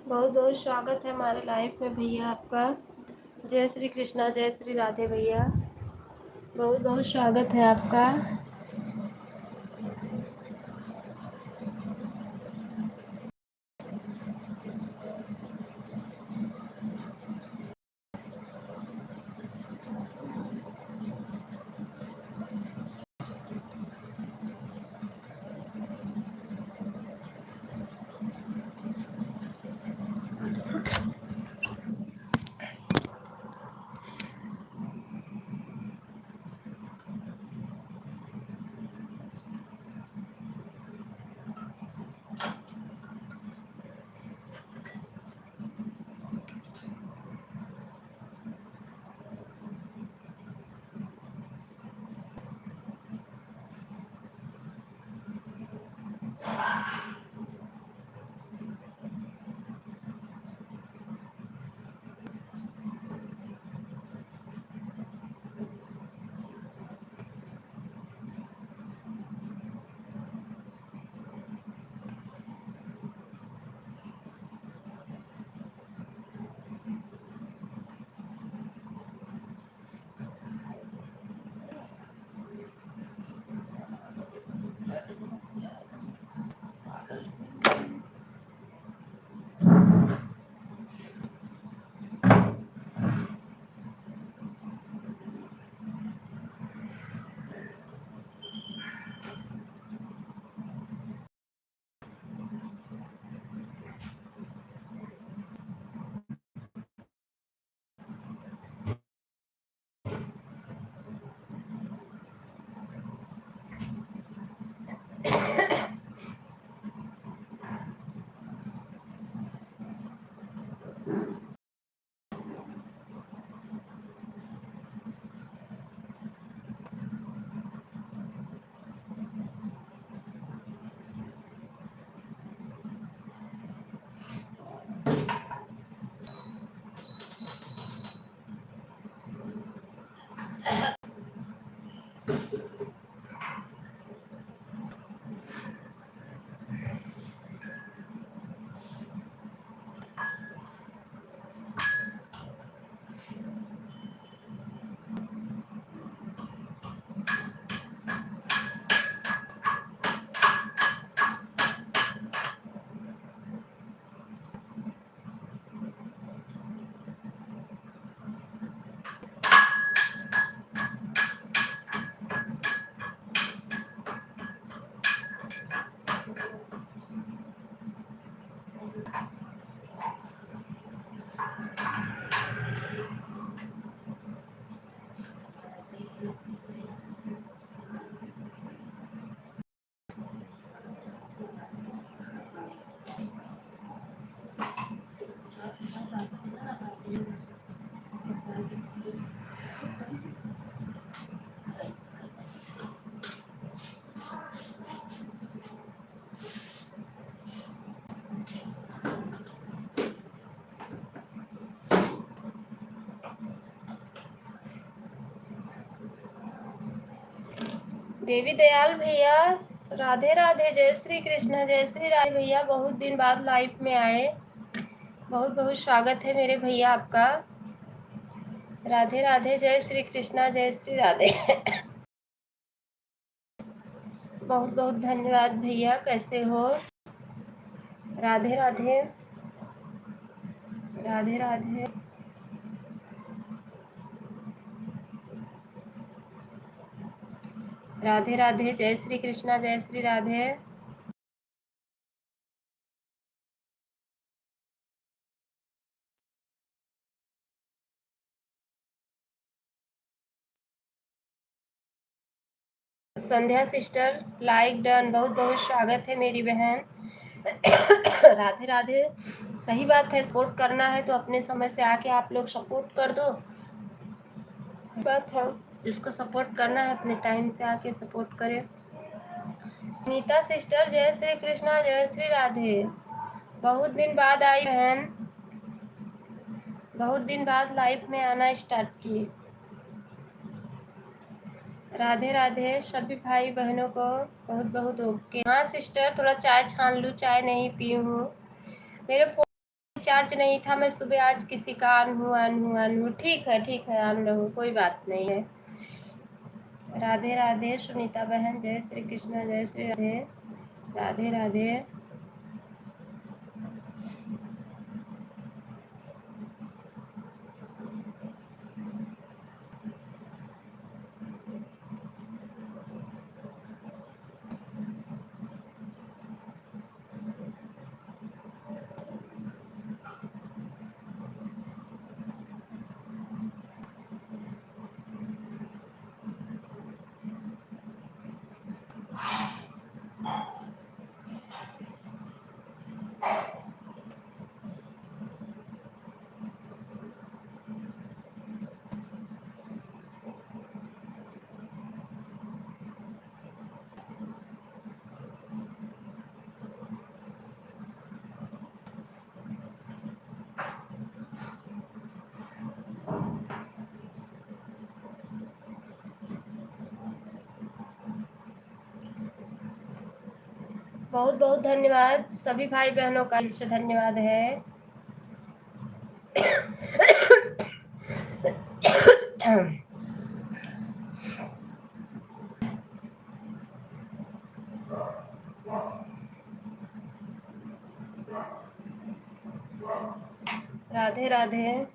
बहुत बहुत स्वागत है हमारे लाइफ में भैया आपका। जय श्री कृष्णा, जय श्री राधे भैया। बहुत बहुत स्वागत है आपका। देवी दयाल भैया, राधे राधे। जय श्री कृष्ण, जय श्री राधे भैया। बहुत दिन बाद लाइव में आए। बहुत बहुत स्वागत है मेरे भैया आपका। राधे राधे, जय श्री कृष्णा, जय श्री राधे। बहुत बहुत धन्यवाद भैया। कैसे हो? राधे राधे, राधे राधे। राधे राधे, जय श्री कृष्णा, जय श्री राधे। संध्या सिस्टर, लाइक डन। बहुत बहुत स्वागत है मेरी बहन। राधे राधे। सही बात है, सपोर्ट करना है तो अपने समय से आके आप लोग सपोर्ट कर दो। सही बात है, जिसको सपोर्ट करना है अपने टाइम से आके सपोर्ट करे। सुनीता सिस्टर, जय श्री कृष्णा, जय श्री राधे। बहुत दिन बाद आई बहन, बहुत दिन बाद लाइव में आना स्टार्ट की। राधे राधे सभी भाई बहनों को बहुत बहुत ओके। हाँ सिस्टर, थोड़ा चाय छान लूँ, चाय नहीं पी हूँ। मेरे फोन रिचार्ज नहीं था, मैं सुबह आज किसी का ऑन हूँ। ठीक है ऑन रहूँ, कोई बात नहीं है। राधे राधे सुनीता बहन, जय श्री कृष्ण, जय श्री राधे, राधे राधे। बहुत बहुत धन्यवाद सभी भाई बहनों का, दिल से धन्यवाद है। राधे राधे।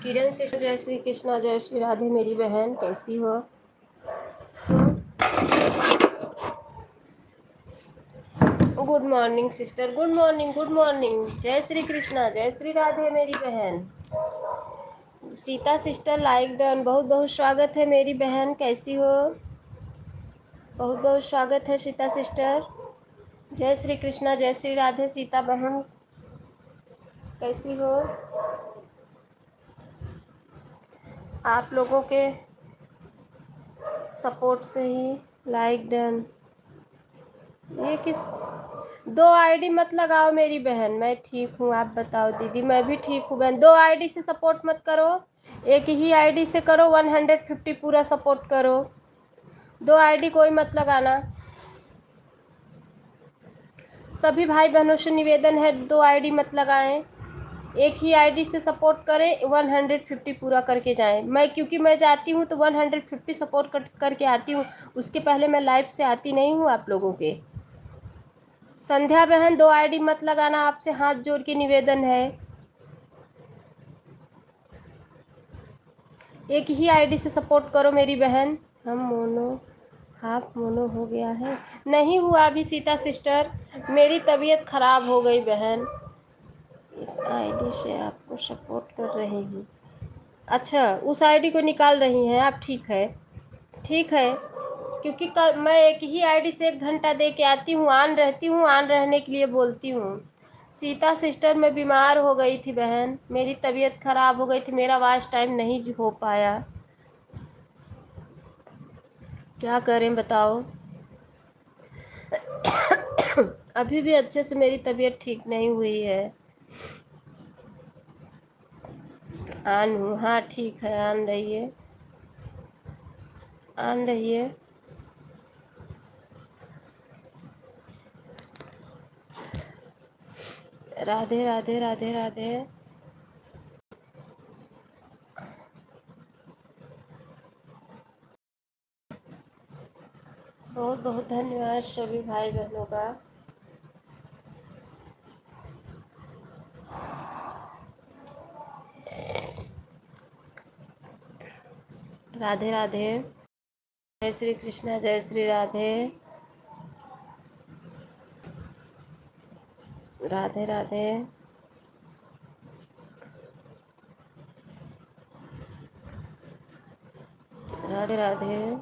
किरण सिस्टर, जय श्री कृष्णा, जय श्री राधे मेरी बहन, कैसी हो? Good morning sister, good morning, good morning. जय श्री कृष्णा, जय श्री राधे मेरी बहन। सीता सिस्टर लाइक डन, बहुत बहुत स्वागत है मेरी बहन, कैसी हो? बहुत बहुत स्वागत है सीता सिस्टर। जय श्री कृष्णा, जय श्री राधे सीता बहन, कैसी हो? आप लोगों के सपोर्ट से ही लाइक डन। ये किस, दो आईडी मत लगाओ मेरी बहन, मैं ठीक हूँ, आप बताओ दीदी। मैं भी ठीक हूँ बहन, दो आईडी से सपोर्ट मत करो, एक ही आईडी से करो, 150 पूरा सपोर्ट करो। दो आईडी कोई मत लगाना। सभी भाई बहनों से निवेदन है, दो आईडी मत लगाएं, एक ही आईडी से सपोर्ट करें, 150 पूरा करके जाएं। मैं क्योंकि मैं जाती हूँ तो 150 सपोर्ट करके आती हूँ, उसके पहले मैं लाइव से आती नहीं हूँ आप लोगों के। संध्या बहन दो आईडी मत लगाना, आपसे हाथ जोड़ के निवेदन है, एक ही आईडी से सपोर्ट करो मेरी बहन। हम मोनो, हाफ मोनो हो गया है? नहीं हुआ अभी सीता सिस्टर, मेरी तबीयत ख़राब हो गई बहन, इस आईडी से आपको सपोर्ट कर रही हूँ। अच्छा, उस आईडी को निकाल रही हैं आप, ठीक है ठीक है, क्योंकि कल मैं एक ही आईडी से 1 घंटा दे के आती हूँ, ऑन रहती हूँ, ऑन रहने के लिए बोलती हूँ। सीता सिस्टर मैं बीमार हो गई थी बहन, मेरी तबीयत ख़राब हो गई थी, मेरा वॉच टाइम नहीं हो पाया, क्या करें बताओ। अभी भी अच्छे से मेरी तबीयत ठीक नहीं हुई है। ऑन हूँ, हाँ ठीक है, ऑन रहिए, ऑन रहिए। राधे राधे, राधे राधे। बहुत बहुत धन्यवाद सभी भाई बहनों का। राधे राधे, जय श्री कृष्णा, जय श्री राधे, राधे राधे। राधे राधे।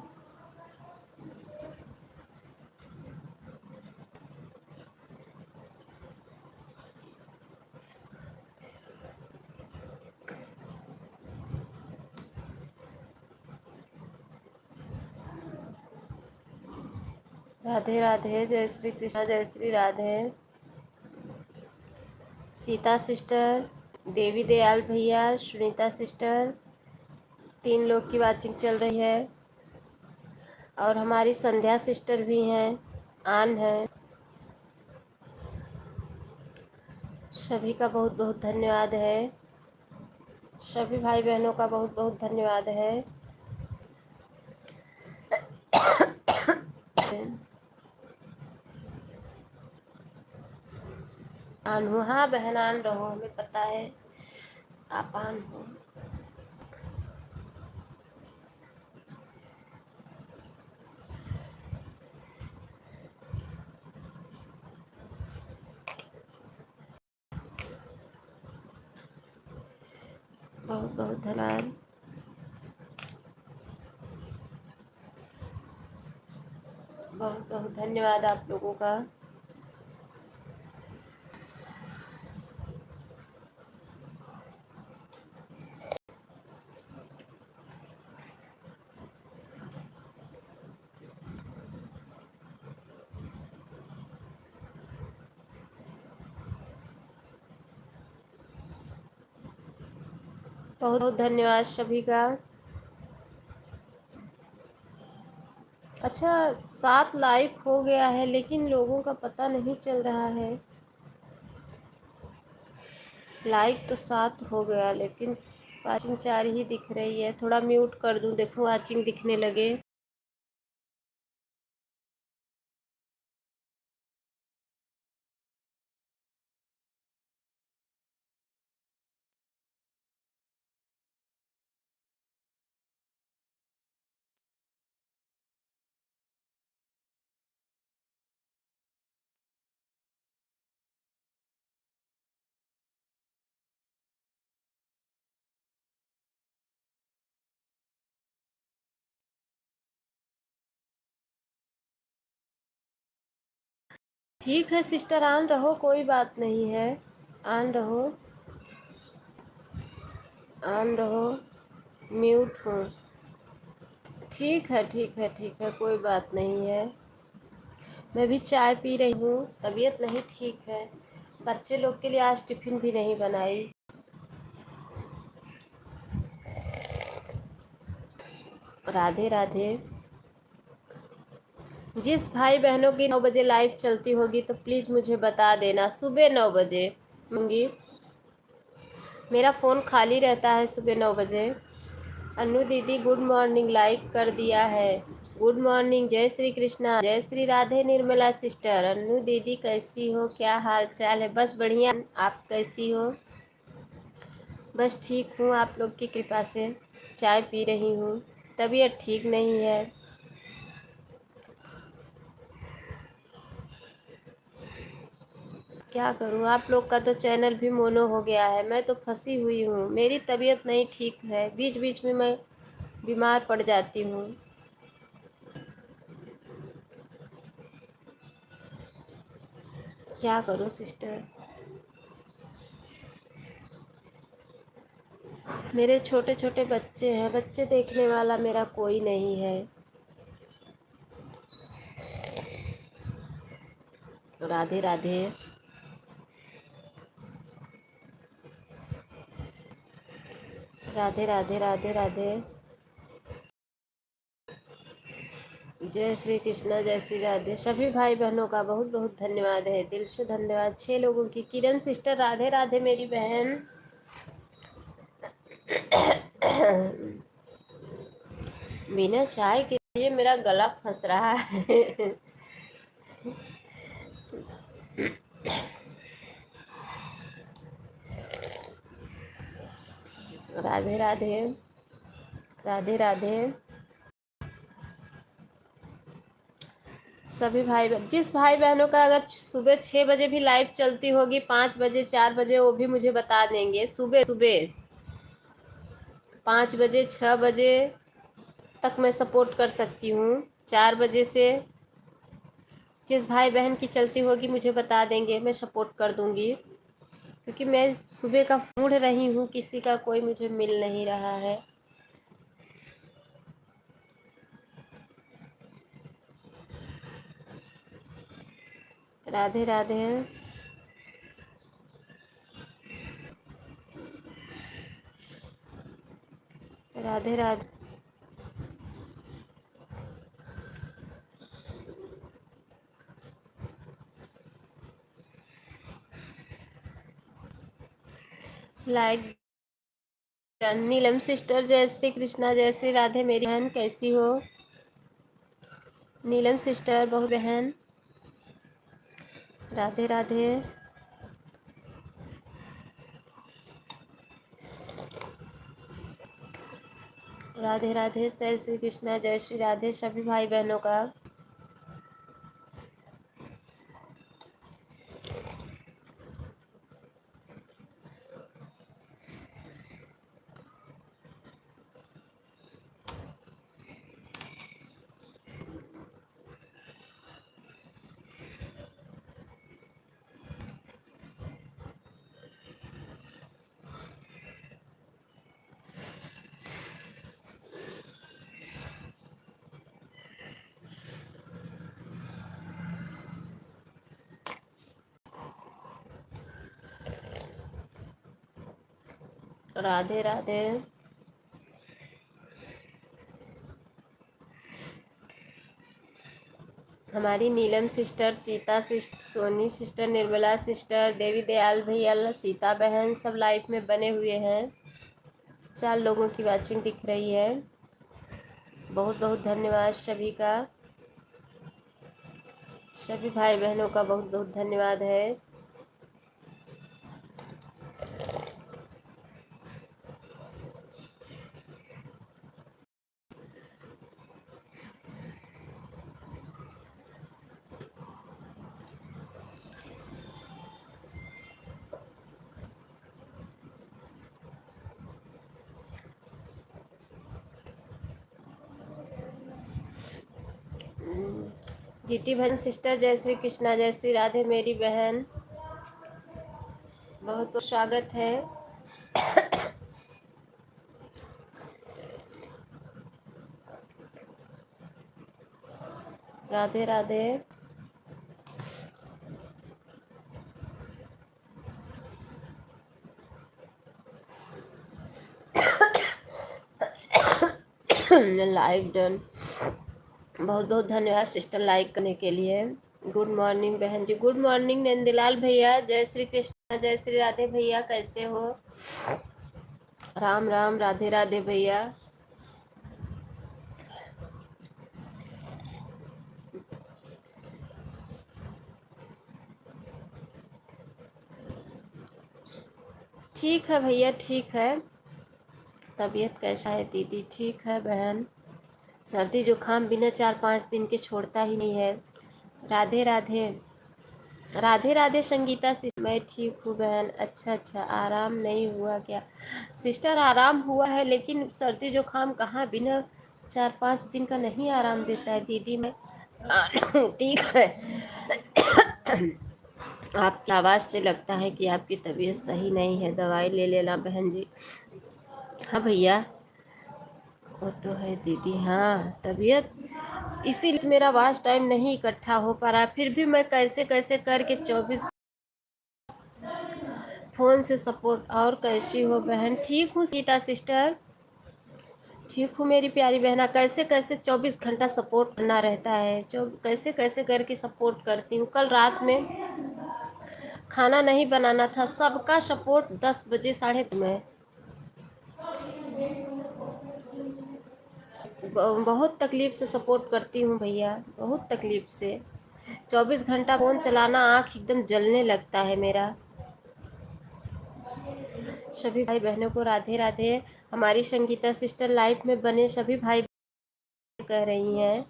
राधे राधे, जय श्री कृष्णा, जय श्री राधे। सीता सिस्टर, देवी दयाल भैया, सुनीता सिस्टर, 3 लोग की वाचिंग चल रही है। और हमारी संध्या सिस्टर भी हैं, आन है। सभी का बहुत बहुत धन्यवाद है। सभी भाई बहनों का बहुत बहुत धन्यवाद है। आन हो, हाँ बहन आन रहो, हमें पता है आप आन हो। बहुत बहुत धन्यवाद। बहुत बहुत धन्यवाद आप लोगों का। बहुत बहुत धन्यवाद सभी का। अच्छा, 7 लाइक हो गया है लेकिन लोगों का पता नहीं चल रहा है। लाइक तो 7 हो गया लेकिन वाचिंग 4 ही दिख रही है। थोड़ा म्यूट कर दूं, देखो वाचिंग दिखने लगे। ठीक है सिस्टर, आन रहो, कोई बात नहीं है। आन रहो, आन रहो, म्यूट हूँ। ठीक है ठीक है ठीक है, कोई बात नहीं है। मैं भी चाय पी रही हूँ, तबीयत नहीं ठीक है। बच्चे लोग के लिए आज टिफ़िन भी नहीं बनाई। राधे राधे। जिस भाई बहनों की 9 बजे लाइव चलती होगी तो प्लीज़ मुझे बता देना। सुबह 9 बजे होंगी, मेरा फ़ोन खाली रहता है सुबह 9 बजे। अनु दीदी गुड मॉर्निंग, लाइक कर दिया है। गुड मॉर्निंग, जय श्री कृष्णा, जय श्री राधे। निर्मला सिस्टर, अनु दीदी कैसी हो, क्या हाल चाल है? बस बढ़िया, आप कैसी हो? बस ठीक हूँ, आप लोग की कृपा से। चाय पी रही हूँ, तबीयत ठीक नहीं है। क्या करूँ, आप लोग का तो चैनल भी मोनो हो गया है, मैं तो फंसी हुई हूँ। मेरी तबीयत नहीं ठीक है, बीच बीच में मैं बीमार पड़ जाती हूँ। क्या करूँ सिस्टर, मेरे छोटे छोटे बच्चे हैं, बच्चे देखने वाला मेरा कोई नहीं है। राधे राधे। राधे राधे राधे राधे। जय श्री कृष्णा, जय श्री राधे। सभी भाई बहनों का बहुत बहुत धन्यवाद है, दिल से धन्यवाद। 6 लोगों की। किरण सिस्टर, राधे राधे मेरी बहन। बिना चाय के लिए मेरा गला फंस रहा है। राधे राधे। राधे राधे। सभी भाई जिस भाई बहनों का अगर सुबह 6 बजे भी लाइव चलती होगी, 5 बजे 4 बजे, वो भी मुझे बता देंगे। सुबह सुबह 5 बजे 6 बजे तक मैं सपोर्ट कर सकती हूँ। 4 बजे से जिस भाई बहन की चलती होगी मुझे बता देंगे, मैं सपोर्ट कर दूँगी। क्योंकि मैं सुबह का ढूंढ रही हूँ, किसी का कोई मुझे मिल नहीं रहा है। Radhe Radhe. Radhe Radhe. Like done. Neelam sister जय श्री कृष्णा, जय श्री राधे मेरी बहन, कैसी हो? नीलम सिस्टर बहु बहन, राधे राधे। राधे राधे। जय श्री कृष्णा, जय श्री राधे सभी भाई बहनों का। राधे राधे। हमारी Neelam sister, Sita sister, Soni sister, Nirmala sister, Devi Dayal भैया, सीता बहन सब लाइव में बने हुए हैं। 4 लोगों की वाचिंग दिख रही है। बहुत बहुत धन्यवाद सभी का, सभी भाई बहनों का बहुत बहुत धन्यवाद है। जीटी बहन सिस्टर, जय श्री कृष्णा, जय श्री राधे मेरी बहन, बहुत बहुत स्वागत है। राधे राधे। Like done. बहुत बहुत धन्यवाद सिस्टर लाइक करने के लिए। गुड मॉर्निंग बहन जी, गुड मॉर्निंग नंदलाल भैया, जय श्री कृष्णा, जय श्री राधे भैया, कैसे हो? राम राम, राधे राधे भैया। ठीक है भैया, ठीक है। तबीयत कैसा है दीदी? ठीक है बहन। सर्दी जुकाम बिना 4-5 दिन के छोड़ता ही नहीं है। राधे राधे। राधे राधे संगीता सिस्टर, मैं ठीक हूँ बहन। अच्छा अच्छा, आराम नहीं हुआ क्या? सिस्टर आराम हुआ है, लेकिन सर्दी जुकाम कहाँ बिना 4-5 दिन का नहीं आराम देता है दीदी। मैं ठीक है। आपकी आवाज़ से लगता है कि आपकी तबीयत सही नहीं है, दवाई ले लेना बहन जी। हाँ भैया, वो तो है दीदी। हाँ, तबीयत इसीलिए मेरा वास्ट टाइम नहीं इकट्ठा हो पा रहा, फिर भी मैं कैसे कैसे करके 24 फ़ोन से सपोर्ट। और कैसी हो बहन? ठीक हूँ सीता सिस्टर, ठीक हूँ मेरी प्यारी बहना। कैसे कैसे 24 घंटा सपोर्ट करना रहता है, जो कैसे कैसे करके सपोर्ट करती हूँ। कल रात में खाना नहीं बनाना था, सबका सपोर्ट 10 बजे 10:30 में। बहुत तकलीफ़ से सपोर्ट करती हूँ भैया, बहुत तकलीफ़ से। 24 घंटा फ़ोन चलाना, आँख एकदम जलने लगता है मेरा। सभी भाई बहनों को राधे राधे। हमारी संगीता सिस्टर लाइफ में बने सभी भाई कह रही हैं।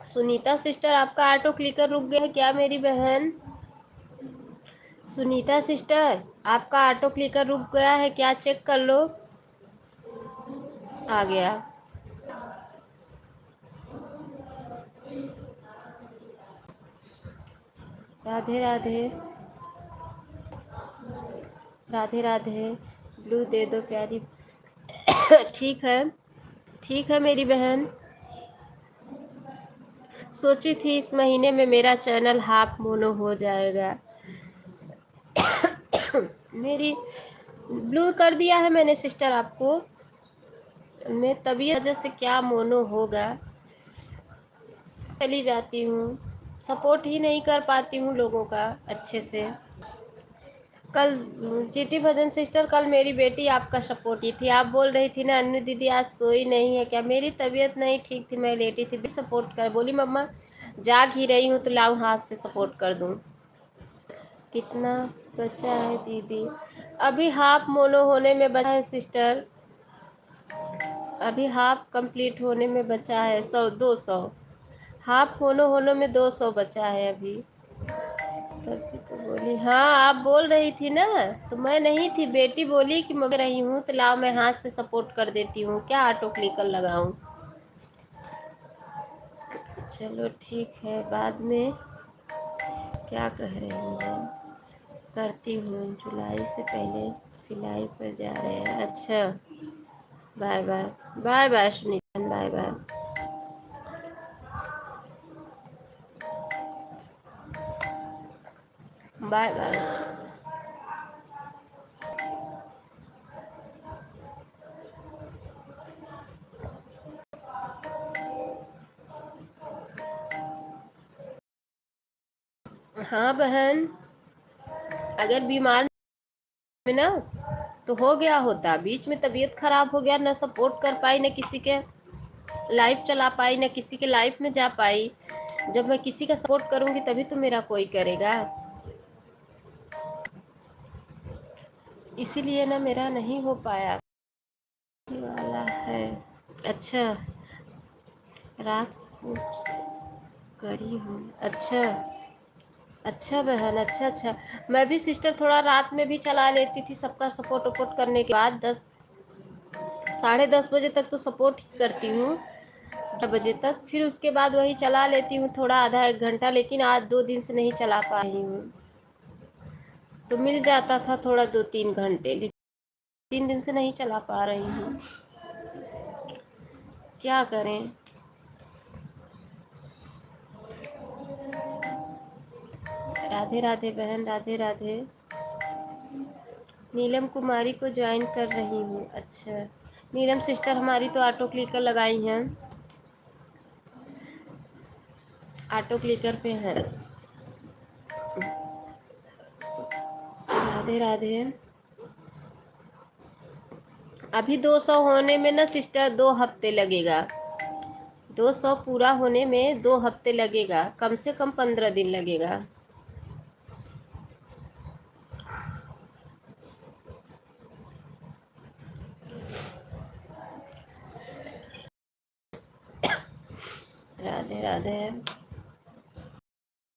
सुनीता सिस्टर, आपका ऑटो क्लिकर रुक गया है क्या मेरी बहन? सुनीता सिस्टर, आपका ऑटो क्लिकर रुक गया है क्या? चेक कर लो। आ गया। राधे राधे। राधे राधे। ब्लू दे दो प्यारी। ठीक है, ठीक है मेरी बहन। सोची थी इस महीने में मेरा चैनल हाफ मोनो हो जाएगा। मेरी ब्लू कर दिया है मैंने सिस्टर आपको। मैं तबीयत वजह से क्या मोनो होगा, चली जाती हूँ, सपोर्ट ही नहीं कर पाती हूँ लोगों का अच्छे से। कल चीटी भजन सिस्टर, कल मेरी बेटी आपका सपोर्ट की थी। आप बोल रही थी ना अन्नू दीदी आज सोई नहीं है क्या, मेरी तबीयत नहीं ठीक थी, मैं लेटी थी, भी सपोर्ट कर बोली मम्मा जाग ही रही हूँ तो लाओ हाथ से सपोर्ट कर दूँ। कितना बचा है दीदी? अभी हाफ मोनो होने में बचा है सिस्टर, अभी हाफ कंप्लीट होने में बचा है 100-200। हाफ मोनो होने में 200 बचा है अभी। तभी तो बोली, हाँ आप बोल रही थी ना, तो मैं नहीं थी, बेटी बोली कि मैं रही हूँ तो लाओ मैं हाथ से सपोर्ट कर देती हूँ, क्या ऑटो क्लिकर लगाऊं। चलो ठीक है, बाद में क्या कह रही हैं, करती हूँ, जुलाई से पहले सिलाई पर जा रहे हैं। अच्छा bye bye, bye bye Sunita, bye bye. Bye bye. हाँ बहन, अगर बीमार में ना तो हो गया होता, बीच में तबीयत खराब हो गया, ना सपोर्ट कर पाई, ना किसी के लाइफ चला पाई, ना किसी के लाइफ में जा पाई। जब मैं किसी का सपोर्ट करूंगी तभी तो मेरा कोई करेगा, इसीलिए ना मेरा नहीं हो पाया वाला है। अच्छा, रात को करी हूँ। अच्छा अच्छा बहन, अच्छा अच्छा। मैं भी सिस्टर थोड़ा रात में भी चला लेती थी, सबका सपोर्ट वपोर्ट करने के बाद 10-10:30 बजे तक तो सपोर्ट ही करती हूँ, 10 बजे तक, फिर उसके बाद वही चला लेती हूँ थोड़ा, आधा एक घंटा, लेकिन आज 2 दिन से नहीं चला पाई हूँ। तो मिल जाता था थोड़ा 2-3 घंटे, लेकिन 3 दिन से नहीं चला पा रही हूँ, क्या करें। राधे राधे बहन, राधे राधे। नीलम कुमारी को ज्वाइन कर रही हूँ। अच्छा, नीलम सिस्टर हमारी तो ऑटो क्लिकर लगाई हैं, ऑटो क्लिकर पे हैं। राधे राधे। अभी 200 होने में ना सिस्टर 2 हफ्ते लगेगा, 200 पूरा होने में 2 हफ्ते लगेगा, कम से कम 15 दिन लगेगा। राधे राधे।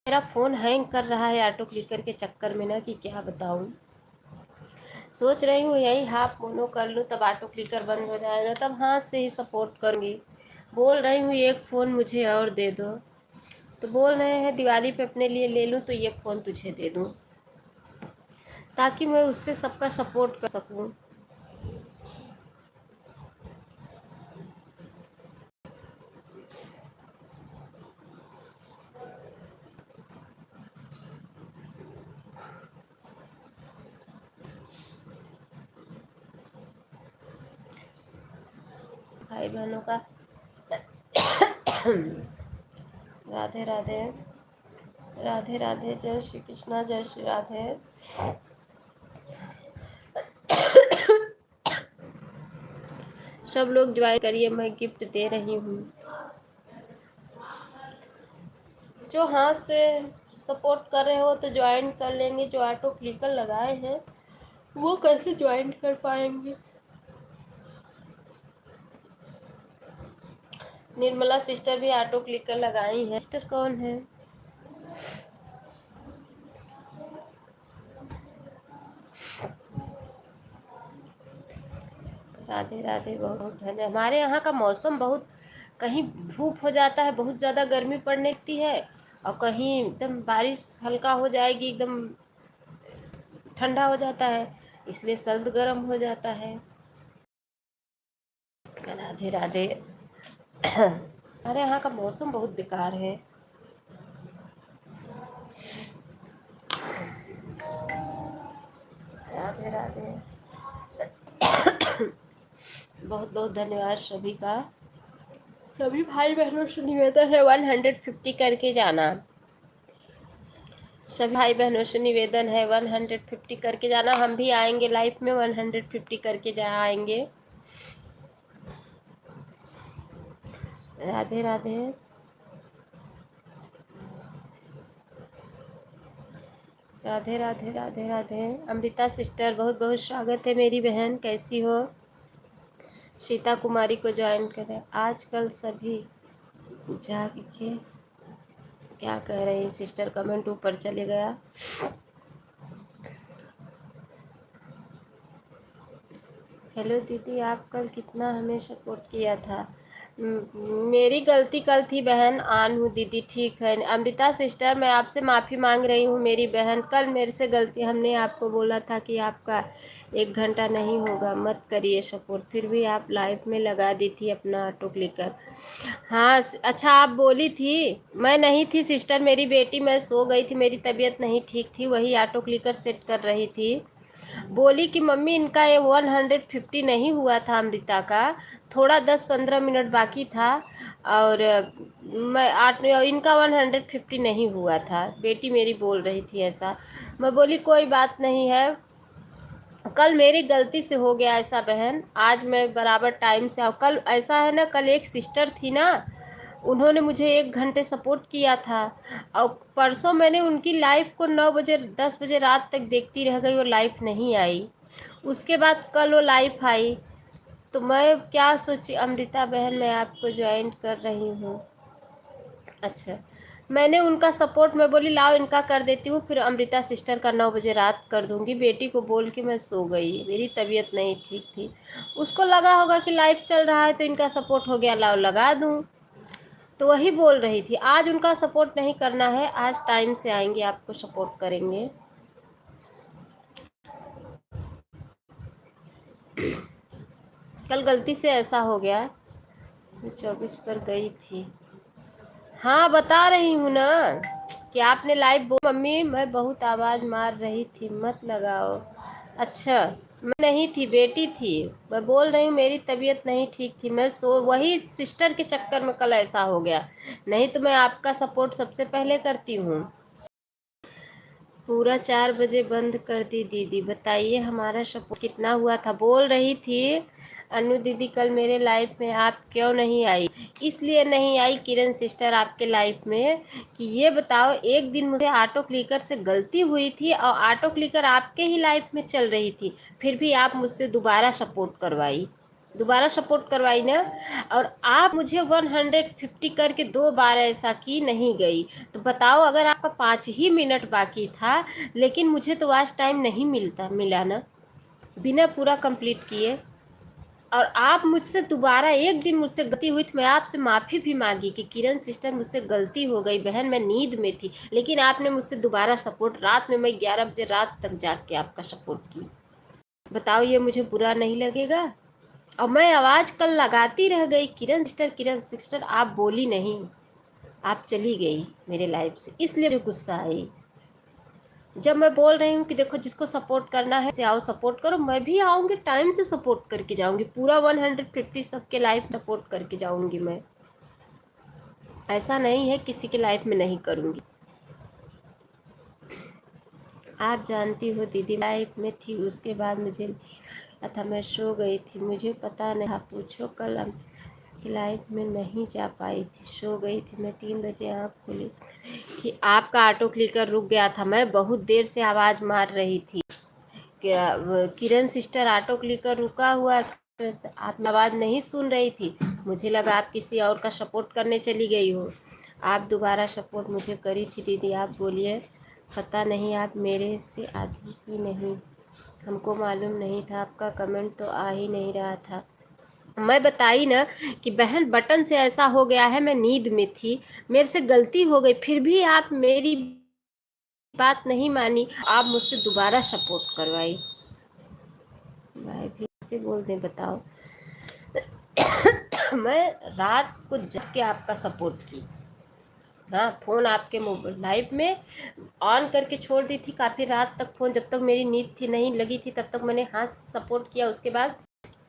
मेरा फ़ोन हैंग कर रहा है ऑटो क्लिकर के चक्कर में ना, कि क्या बताऊं। सोच रही हूँ यही हाफ मोनो कर लूँ, तब ऑटो क्लिकर बंद हो जाएगा, तब हाथ से ही सपोर्ट करूँगी। बोल रही हूँ एक फ़ोन मुझे और दे दो, तो बोल रहे हैं दिवाली पे अपने लिए ले लूँ तो ये फ़ोन तुझे दे दूँ, ताकि मैं उससे सबका सपोर्ट कर सकूँ। भाई बहनों का राधे राधे, राधे राधे, जय श्री कृष्णा, जय श्री राधे। सब लोग ज्वाइन करिए, मैं गिफ्ट दे रही हूँ। जो हाथ से सपोर्ट कर रहे हो तो ज्वाइन कर लेंगे, जो ऑटो क्लिकर लगाए हैं वो कैसे ज्वाइन कर पाएंगे। निर्मला सिस्टर भी ऑटो क्लिकर लगाई है। सिस्टर कौन है? राधे राधे, बहुत धन्यवाद। हमारे यहाँ का मौसम बहुत, कहीं धूप हो जाता है, बहुत ज़्यादा गर्मी पड़ने लगती है, और कहीं एकदम बारिश हल्का हो जाएगी, एकदम ठंडा हो जाता है, इसलिए सर्द गर्म हो जाता है। राधे राधे राधे। अरे यहाँ का मौसम बहुत बेकार है। राधे राधे। बहुत बहुत धन्यवाद सभी का। सभी भाई बहनों से निवेदन है 150 करके जाना। सभी भाई बहनों से निवेदन है 150 करके जाना। हम भी आएंगे लाइफ में 150 करके जा आएंगे। राधे राधे। राधे राधे राधे राधे। अमृता सिस्टर बहुत बहुत स्वागत है मेरी बहन, कैसी हो? सीता कुमारी को ज्वाइन करें। आजकल सभी जाग के क्या कह रही हैं सिस्टर? कमेंट ऊपर चले गया। हेलो दीदी, आप कल कितना हमें सपोर्ट किया था। मेरी गलती कल थी बहन, आन हूँ दीदी, ठीक है। अमृता सिस्टर मैं आपसे माफ़ी मांग रही हूँ मेरी बहन, कल मेरे से गलती। हमने आपको बोला था कि आपका 1 घंटा नहीं होगा, मत करिए सपोर्ट, फिर भी आप लाइव में लगा दी थी अपना ऑटो क्लिकर। हाँ अच्छा, आप बोली थी, मैं नहीं थी सिस्टर, मेरी बेटी, मैं सो गई थी, मेरी तबीयत नहीं ठीक थी, वही ऑटो क्लिकर सेट कर रही थी। बोली कि मम्मी इनका ये 150 नहीं हुआ था अमृता का, थोड़ा 10-15 मिनट बाकी था, और मैं इनका 150 नहीं हुआ था। बेटी मेरी बोल रही थी ऐसा। मैं बोली कोई बात नहीं है, कल मेरी गलती से हो गया ऐसा बहन, आज मैं बराबर टाइम से आऊँ। कल ऐसा है ना, कल एक सिस्टर थी ना, उन्होंने मुझे 1 घंटे सपोर्ट किया था, और परसों मैंने उनकी लाइफ को 9 बजे 10 बजे रात तक देखती रह गई, वो लाइफ नहीं आई। उसके बाद कल वो लाइफ आई, तो मैं क्या सोची, अमृता बहन मैं आपको ज्वाइन कर रही हूँ। अच्छा, मैंने उनका सपोर्ट, मैं बोली लाओ इनका कर देती हूँ, फिर अमृता सिस्टर का 9 बजे रात कर दूँगी। बेटी को बोल के मैं सो गई, मेरी तबीयत नहीं ठीक थी। उसको लगा होगा कि लाइफ चल रहा है तो इनका सपोर्ट हो गया, लाओ लगा दूँ। तो वही बोल रही थी, आज उनका सपोर्ट नहीं करना है, आज टाइम से आएंगे आपको सपोर्ट करेंगे। कल गलती से ऐसा हो गया। 24 पर गई थी। हाँ बता रही हूँ ना कि आपने लाइव मम्मी मैं बहुत आवाज़ मार रही थी, मत लगाओ। अच्छा, मैं नहीं थी, बेटी थी। मैं बोल रही हूँ मेरी तबीयत नहीं ठीक थी, मैं सो, वही सिस्टर के चक्कर में कल ऐसा हो गया, नहीं तो मैं आपका सपोर्ट सबसे पहले करती हूँ। पूरा 4 बजे बंद कर दी दीदी, बताइए हमारा सपोर्ट कितना हुआ था। बोल रही थी अनु दीदी कल मेरे लाइफ में आप क्यों नहीं आई? इसलिए नहीं आई किरण सिस्टर आपके लाइफ में कि ये बताओ, एक दिन मुझे ऑटो क्लिकर से गलती हुई थी, और ऑटो क्लिकर आपके ही लाइफ में चल रही थी, फिर भी आप मुझसे दोबारा सपोर्ट करवाई ना। और आप मुझे 150 करके 2 बार ऐसा की, नहीं गई। तो बताओ, अगर आपका 5 ही मिनट बाकी था, लेकिन मुझे तो आज टाइम नहीं मिला ना, बिना पूरा कंप्लीट किए। और आप मुझसे दोबारा, एक दिन मुझसे गलती हुई तो मैं आपसे माफ़ी भी मांगी कि किरण सिस्टर मुझसे गलती हो गई बहन, मैं नींद में थी, लेकिन आपने मुझसे दोबारा सपोर्ट, रात में मैं 11 बजे रात तक जाग के आपका सपोर्ट की। बताओ ये मुझे बुरा नहीं लगेगा? और मैं आवाज़ कल लगाती रह गई, किरण सिस्टर आप बोली नहीं, आप चली गई मेरे लाइफ से, इसलिए मुझे गुस्सा आई। जब मैं बोल रही हूँ कि देखो जिसको सपोर्ट करना है से आओ सपोर्ट करो, मैं भी आऊँगी, टाइम से सपोर्ट करके जाऊँगी, पूरा 150 सबके लाइफ सपोर्ट करके जाऊँगी मैं। ऐसा नहीं है किसी के लाइफ में नहीं करूँगी। आप जानती हो दीदी लाइफ में थी, उसके बाद मुझे था, मैं सो गई थी, मुझे पता नहीं, आप पूछो कल की लाइफ में नहीं जा पाई थी, सो गई थी मैं, 3 बजे आँख खोली कि आपका ऑटो क्लिकर रुक गया था, मैं बहुत देर से आवाज़ मार रही थी। किरण सिस्टर ऑटो क्लिकर रुका हुआ, आप आवाज़ नहीं सुन रही थी, मुझे लगा आप किसी और का सपोर्ट करने चली गई हो। आप दोबारा सपोर्ट मुझे करी थी दीदी, आप बोलिए। पता नहीं आप मेरे से आधी ही नहीं, हमको मालूम नहीं था, आपका कमेंट तो आ ही नहीं रहा था। मैं बताई ना कि बहन बटन से ऐसा हो गया है, मैं नींद में थी, मेरे से गलती हो गई, फिर भी आप मेरी बात नहीं मानी, आप मुझसे दोबारा सपोर्ट करवाई। भाई फिर से बोल दें, बताओ। मैं रात को जग के आपका सपोर्ट की। हाँ, फ़ोन आपके मोबाइल लाइफ में ऑन करके छोड़ दी थी काफ़ी रात तक फ़ोन, जब तक मेरी नींद थी नहीं लगी थी तब तक मैंने हाँ सपोर्ट किया। उसके बाद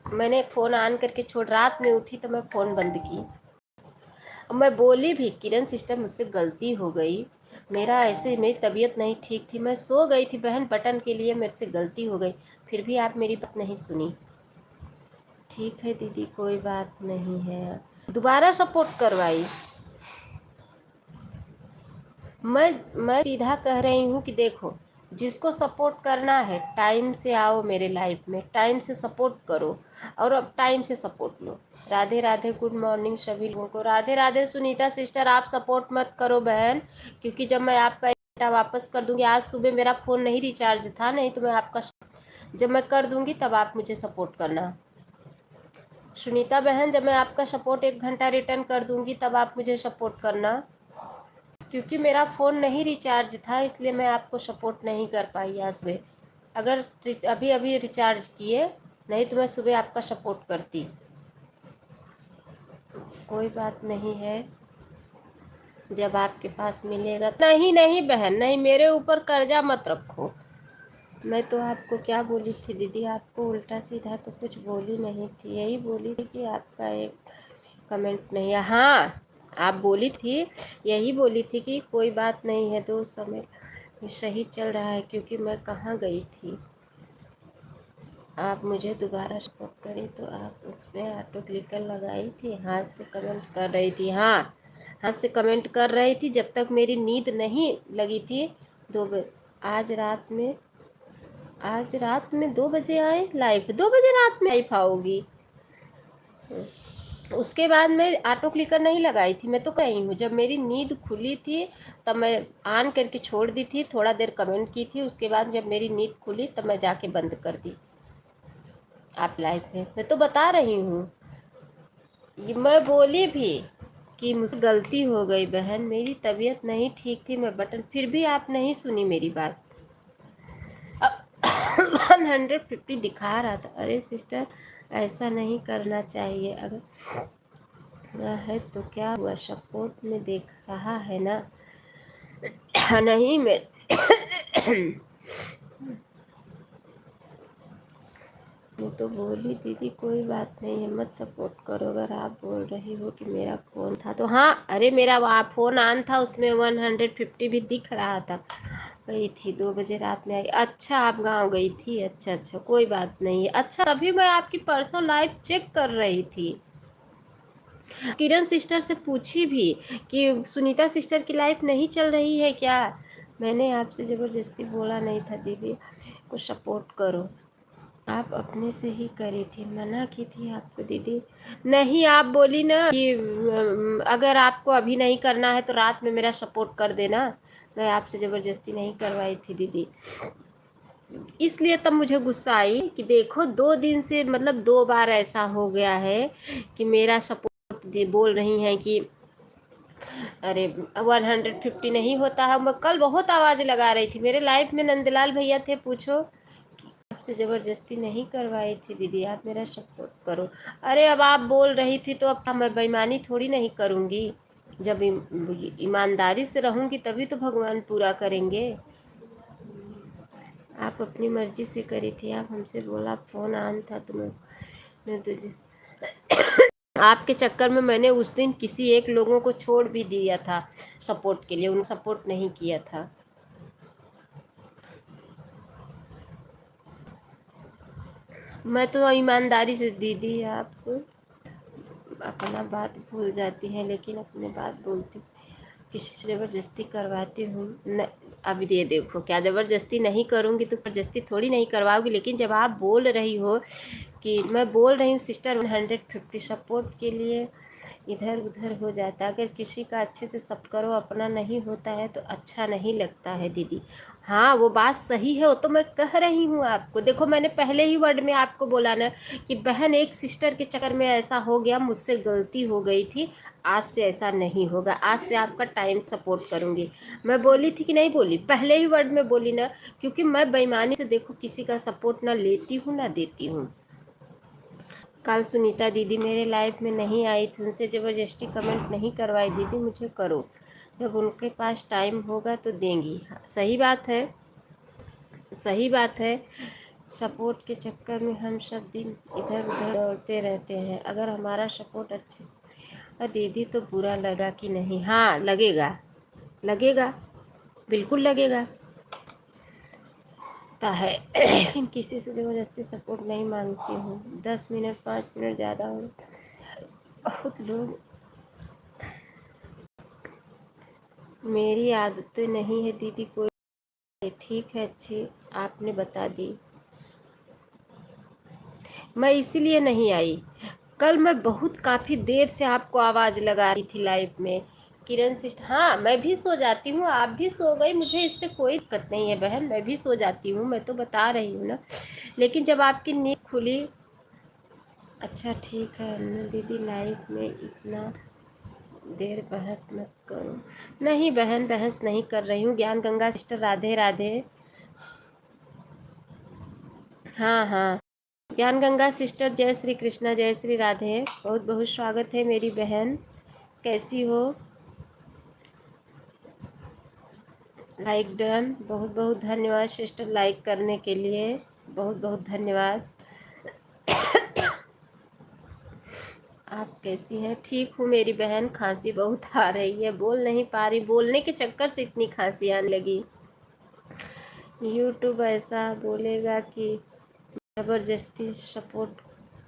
मैंने फ़ोन ऑन करके छोड़, रात में उठी तो मैं फ़ोन बंद की। मैं बोली भी, किरण सिस्टर मुझसे गलती हो गई, मेरा ऐसे मेरी तबीयत नहीं ठीक थी, मैं सो गई थी बहन बटन के लिए, मेरे से गलती हो गई। फिर भी आप मेरी बात नहीं सुनी। ठीक है दीदी, कोई बात नहीं है। दोबारा सपोर्ट करवाई। मैं सीधा कह रही हूँ कि देखो, जिसको सपोर्ट करना है टाइम से आओ मेरे लाइफ में, टाइम से सपोर्ट करो और अब टाइम से सपोर्ट लो। राधे राधे, गुड मॉर्निंग सभी लोगों को। राधे राधे सुनीता सिस्टर, आप सपोर्ट मत करो बहन, क्योंकि जब मैं आपका डेटा वापस कर दूंगी, आज सुबह मेरा फ़ोन नहीं रिचार्ज था, नहीं तो मैं आपका जब मैं कर दूंगी तब आप मुझे सपोर्ट करना। सुनीता बहन, जब मैं आपका सपोर्ट 1 घंटा रिटर्न कर दूंगी तब आप मुझे सपोर्ट करना, क्योंकि मेरा फ़ोन नहीं रिचार्ज था इसलिए मैं आपको सपोर्ट नहीं कर पाई आज सुबह। अगर अभी अभी रिचार्ज किए, नहीं तो मैं सुबह आपका सपोर्ट करती। कोई बात नहीं है, जब आपके पास मिलेगा। नहीं नहीं बहन, नहीं, मेरे ऊपर कर्जा मत रखो। मैं तो आपको क्या बोली थी दीदी, आपको उल्टा सीधा तो कुछ बोली नहीं थी, यही बोली थी कि आपका एक कमेंट नहीं है। हाँ, आप बोली थी, यही बोली थी कि कोई बात नहीं है, तो उस समय सही चल रहा है, क्योंकि मैं कहाँ गई थी। आप मुझे दोबारा सपोर्ट करें तो आप उसमें ऑटो क्लिकर लगाई थी, हाथ से कमेंट कर रही थी। हाँ, हाथ से कमेंट कर रही थी जब तक मेरी नींद नहीं लगी थी। 2 बजे आज रात में 2 बजे आए लाइव, 2 बजे रात में लाइव आओगी। उसके बाद मैं ऑटो क्लिकर नहीं लगाई थी, मैं तो कही हूँ, जब मेरी नींद खुली थी तब मैं ऑन करके छोड़ दी थी, थोड़ा देर कमेंट की थी, उसके बाद जब मेरी नींद खुली तब मैं जाके बंद कर दी। आप लाइव में, मैं तो बता रही हूँ, ये मैं बोली भी कि मुझसे गलती हो गई बहन, मेरी तबीयत नहीं ठीक थी, मैं बटन, फिर भी आप नहीं सुनी मेरी बात। 150 दिखा रहा था। अरे सिस्टर, ऐसा नहीं करना चाहिए, अगर है तो क्या हुआ, सपोर्ट में देख रहा है ना। नहीं मैं मैं तो बोली दीदी कोई बात नहीं है, मत सपोर्ट करो। अगर आप बोल रही हो कि मेरा फ़ोन था तो हाँ, अरे मेरा वहाँ फ़ोन ऑन था, उसमें 150 भी दिख रहा था। गई थी 2 बजे रात में आई। अच्छा, आप गांव गई थी, अच्छा अच्छा, कोई बात नहीं है। अच्छा, तभी मैं आपकी परसों लाइव चेक कर रही थी, किरण सिस्टर से पूछी भी कि सुनीता सिस्टर की लाइफ नहीं चल रही है क्या। मैंने आपसे ज़बरदस्ती बोला नहीं था दीदी को सपोर्ट करो, आप अपने से ही करी थी, मना की थी आपको दीदी। नहीं, आप बोली ना कि अगर आपको अभी नहीं करना है तो रात में मेरा सपोर्ट कर देना, मैं आपसे ज़बरदस्ती नहीं करवाई थी दीदी। इसलिए तब मुझे गुस्सा आई कि देखो 2 दिन से, मतलब 2 बार ऐसा हो गया है कि मेरा सपोर्ट बोल रही हैं कि अरे 150 नहीं होता है। मैं कल बहुत आवाज़ लगा रही थी, मेरे लाइफ में नंदलाल भैया थे, पूछो, आपसे ज़बरदस्ती नहीं करवाई थी दीदी, आप मेरा सपोर्ट करो। अरे अब आप बोल रही थी तो अब मैं बेईमानी थोड़ी नहीं करूँगी, जब ईमानदारी से रहूँगी तभी तो भगवान पूरा करेंगे। आप अपनी मर्जी से करी थी, आप हमसे बोला फ़ोन ऑन था तो मैं तो आपके चक्कर में मैंने उस दिन किसी एक लोगों को छोड़ भी दिया था सपोर्ट के लिए, उन्हें सपोर्ट नहीं किया था। मैं तो ईमानदारी से दीदी, आप अपना बात भूल जाती हैं लेकिन अपने बात बोलती, किसी से ज़बरदस्ती करवाती हूँ न। अब ये देखो, क्या ज़बरदस्ती नहीं करूँगी तो ज़बरदस्ती थोड़ी नहीं करवाओगी, लेकिन जब आप बोल रही हो कि मैं बोल रही हूँ सिस्टर 150 सपोर्ट के लिए इधर उधर हो जाता है। अगर किसी का अच्छे से सब करो, अपना नहीं होता है तो अच्छा नहीं लगता है दीदी। हाँ, वो बात सही है, वो तो मैं कह रही हूँ आपको। देखो, मैंने पहले ही वर्ड में आपको बोला ना कि बहन, एक सिस्टर के चक्कर में ऐसा हो गया, मुझसे गलती हो गई थी, आज से ऐसा नहीं होगा, आज से आपका टाइम सपोर्ट करूँगी। मैं बोली थी कि नहीं बोली, पहले ही वर्ड में बोली ना, क्योंकि मैं बेईमानी से देखो किसी का सपोर्ट ना लेती हूँ ना देती हूँ। कल सुनीता दीदी मेरे लाइव में नहीं आई थी, उनसे ज़बरदस्ती कमेंट नहीं करवाई दीदी, मुझे करो, जब उनके पास टाइम होगा तो देंगी। सही बात है, सही बात है। सपोर्ट के चक्कर में हम सब दिन इधर उधर दौड़ते रहते हैं। अगर हमारा सपोर्ट अच्छे से दीदी तो बुरा लगा कि नहीं? हाँ लगेगा, लगेगा, बिल्कुल लगेगा है। लेकिन किसी से ज़बरदस्ती सपोर्ट नहीं मांगती हूँ। 10 मिनट 5 मिनट ज़्यादा हो, बहुत लोग, मेरी आदतें नहीं है दीदी कोई। ठीक है, अच्छी आपने बता दी, मैं इसीलिए नहीं आई। कल मैं बहुत काफ़ी देर से आपको आवाज़ लगा रही थी लाइव में। किरण सिस्टर, हाँ मैं भी सो जाती हूँ, आप भी सो गई, मुझे इससे कोई दिक्कत नहीं है बहन, मैं भी सो जाती हूँ, मैं तो बता रही हूँ ना। लेकिन जब आपकी नींद खुली, अच्छा ठीक है अन्नू दीदी, लाइव में इतना देर बहस मत करो। नहीं बहन, बहस नहीं कर रही हूँ। ज्ञान गंगा सिस्टर राधे राधे। हाँ हाँ, ज्ञान गंगा सिस्टर जय श्री कृष्णा, जय श्री राधे, बहुत बहुत स्वागत है मेरी बहन, कैसी हो? लाइक डन, बहुत बहुत धन्यवाद सिस्टर लाइक करने के लिए, बहुत बहुत धन्यवाद। आप कैसी हैं? ठीक हूँ मेरी बहन, खांसी बहुत आ रही है, बोल नहीं पा रही, बोलने के चक्कर से इतनी खांसी आने लगी। यूट्यूब ऐसा बोलेगा कि ज़बरदस्ती सपोर्ट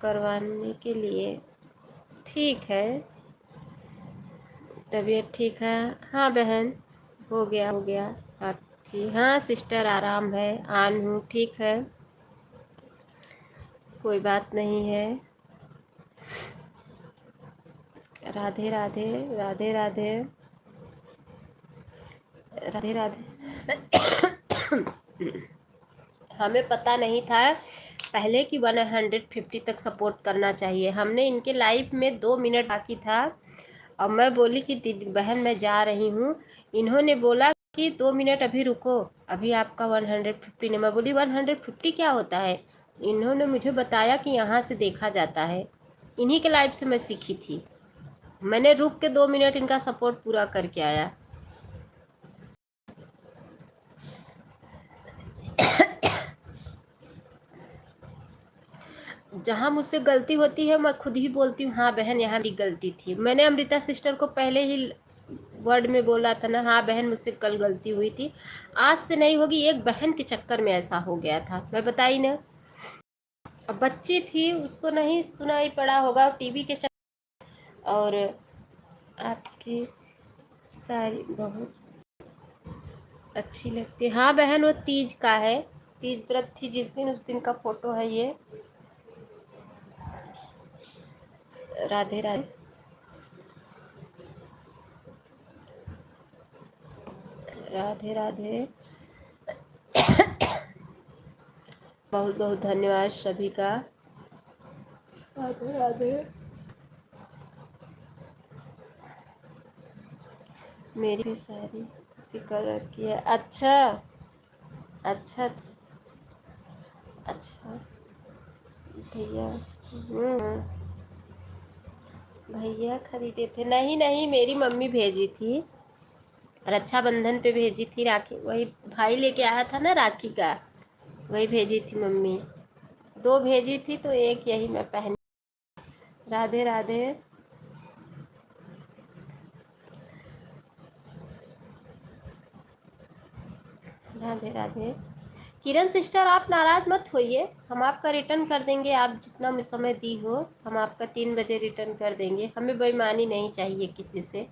करवाने के लिए। ठीक है, तबीयत ठीक है? हाँ बहन, हो गया हो गया आपकी। हाँ सिस्टर आराम है, आन हूँ, ठीक है, कोई बात नहीं है। राधे राधे, राधे राधे, राधे राधे। हमें पता नहीं था पहले कि 150 तक सपोर्ट करना चाहिए। हमने इनके लाइफ में 2 मिनट बाकी था और मैं बोली कि दीदी बहन मैं जा रही हूँ। इन्होंने बोला कि 2 मिनट अभी रुको, अभी आपका 150 ने। मैं बोली 150 क्या होता है? इन्होंने मुझे बताया कि यहाँ से देखा जाता है। इन्हीं के लाइफ से मैं सीखी थी। मैंने रुक के 2 मिनट इनका सपोर्ट पूरा करके आया। जहाँ मुझसे गलती होती है मैं खुद ही बोलती हूँ, हाँ बहन यहाँ भी गलती थी। मैंने अमृता सिस्टर को पहले ही वर्ड में बोला था ना, हाँ बहन मुझसे कल गलती हुई थी, आज से नहीं होगी। एक बहन के चक्कर में ऐसा हो गया था, मैं बताई ना। अब बच्ची थी, उसको नहीं सुनाई पड़ा होगा टीवी के चक्कर। और आपकी सारी बहुत अच्छी लगती है। हाँ बहन, वो तीज का है, तीज व्रत थी जिस दिन, उस दिन का फोटो है ये। राधे राधे, राधे राधे, बहुत बहुत धन्यवाद सभी का। राधे राधे। मेरी भी सारी इसी कलर की है। अच्छा अच्छा अच्छा भैया, भैया खरीदे थे? नहीं नहीं, मेरी मम्मी भेजी थी, रक्षाबंधन पे भेजी थी राखी, वही भाई लेके आया था ना राखी का, वही भेजी थी मम्मी। 2 भेजी थी तो एक यही मैं पहनी। राधे राधे, राधे राधे। किरण सिस्टर आप नाराज़ मत होइए, हम आपका रिटर्न कर देंगे। आप जितना समय दी हो हम आपका 3 बजे रिटर्न कर देंगे। हमें बेईमानी नहीं चाहिए किसी से,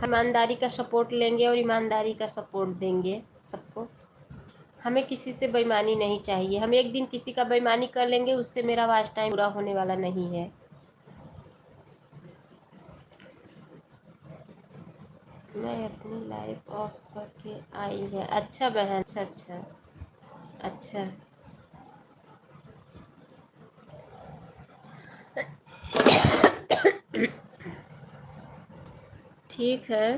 ईमानदारी का सपोर्ट लेंगे और ईमानदारी का सपोर्ट देंगे सबको। हमें किसी से बेईमानी नहीं चाहिए। हम एक दिन किसी का बेईमानी कर लेंगे, उससे मेरा वाच टाइम पूरा होने वाला नहीं है। मैं अपनी लाइफ ऑफ करके आई है। अच्छा बहन, अच्छा अच्छा अच्छा। ठीक है,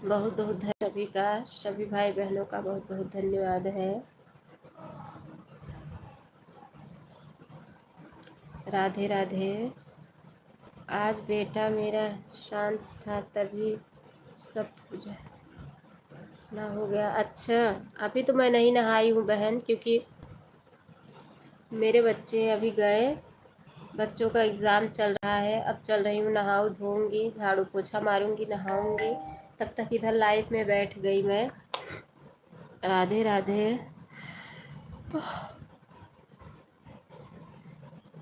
बहुत बहुत सभी का, सभी भाई बहनों का बहुत बहुत धन्यवाद है। राधे राधे। आज बेटा मेरा शांत था तभी सब कुछ ना हो गया। अच्छा, अभी तो मैं नहीं नहाई हूँ बहन, क्योंकि मेरे बच्चे अभी गए, बच्चों का एग्ज़ाम चल रहा है। अब चल रही हूँ, नहाऊँ धोऊंगी, झाड़ू पोछा मारूंगी, नहाऊंगी। तब तक इधर लाइव में बैठ गई मैं। राधे राधे।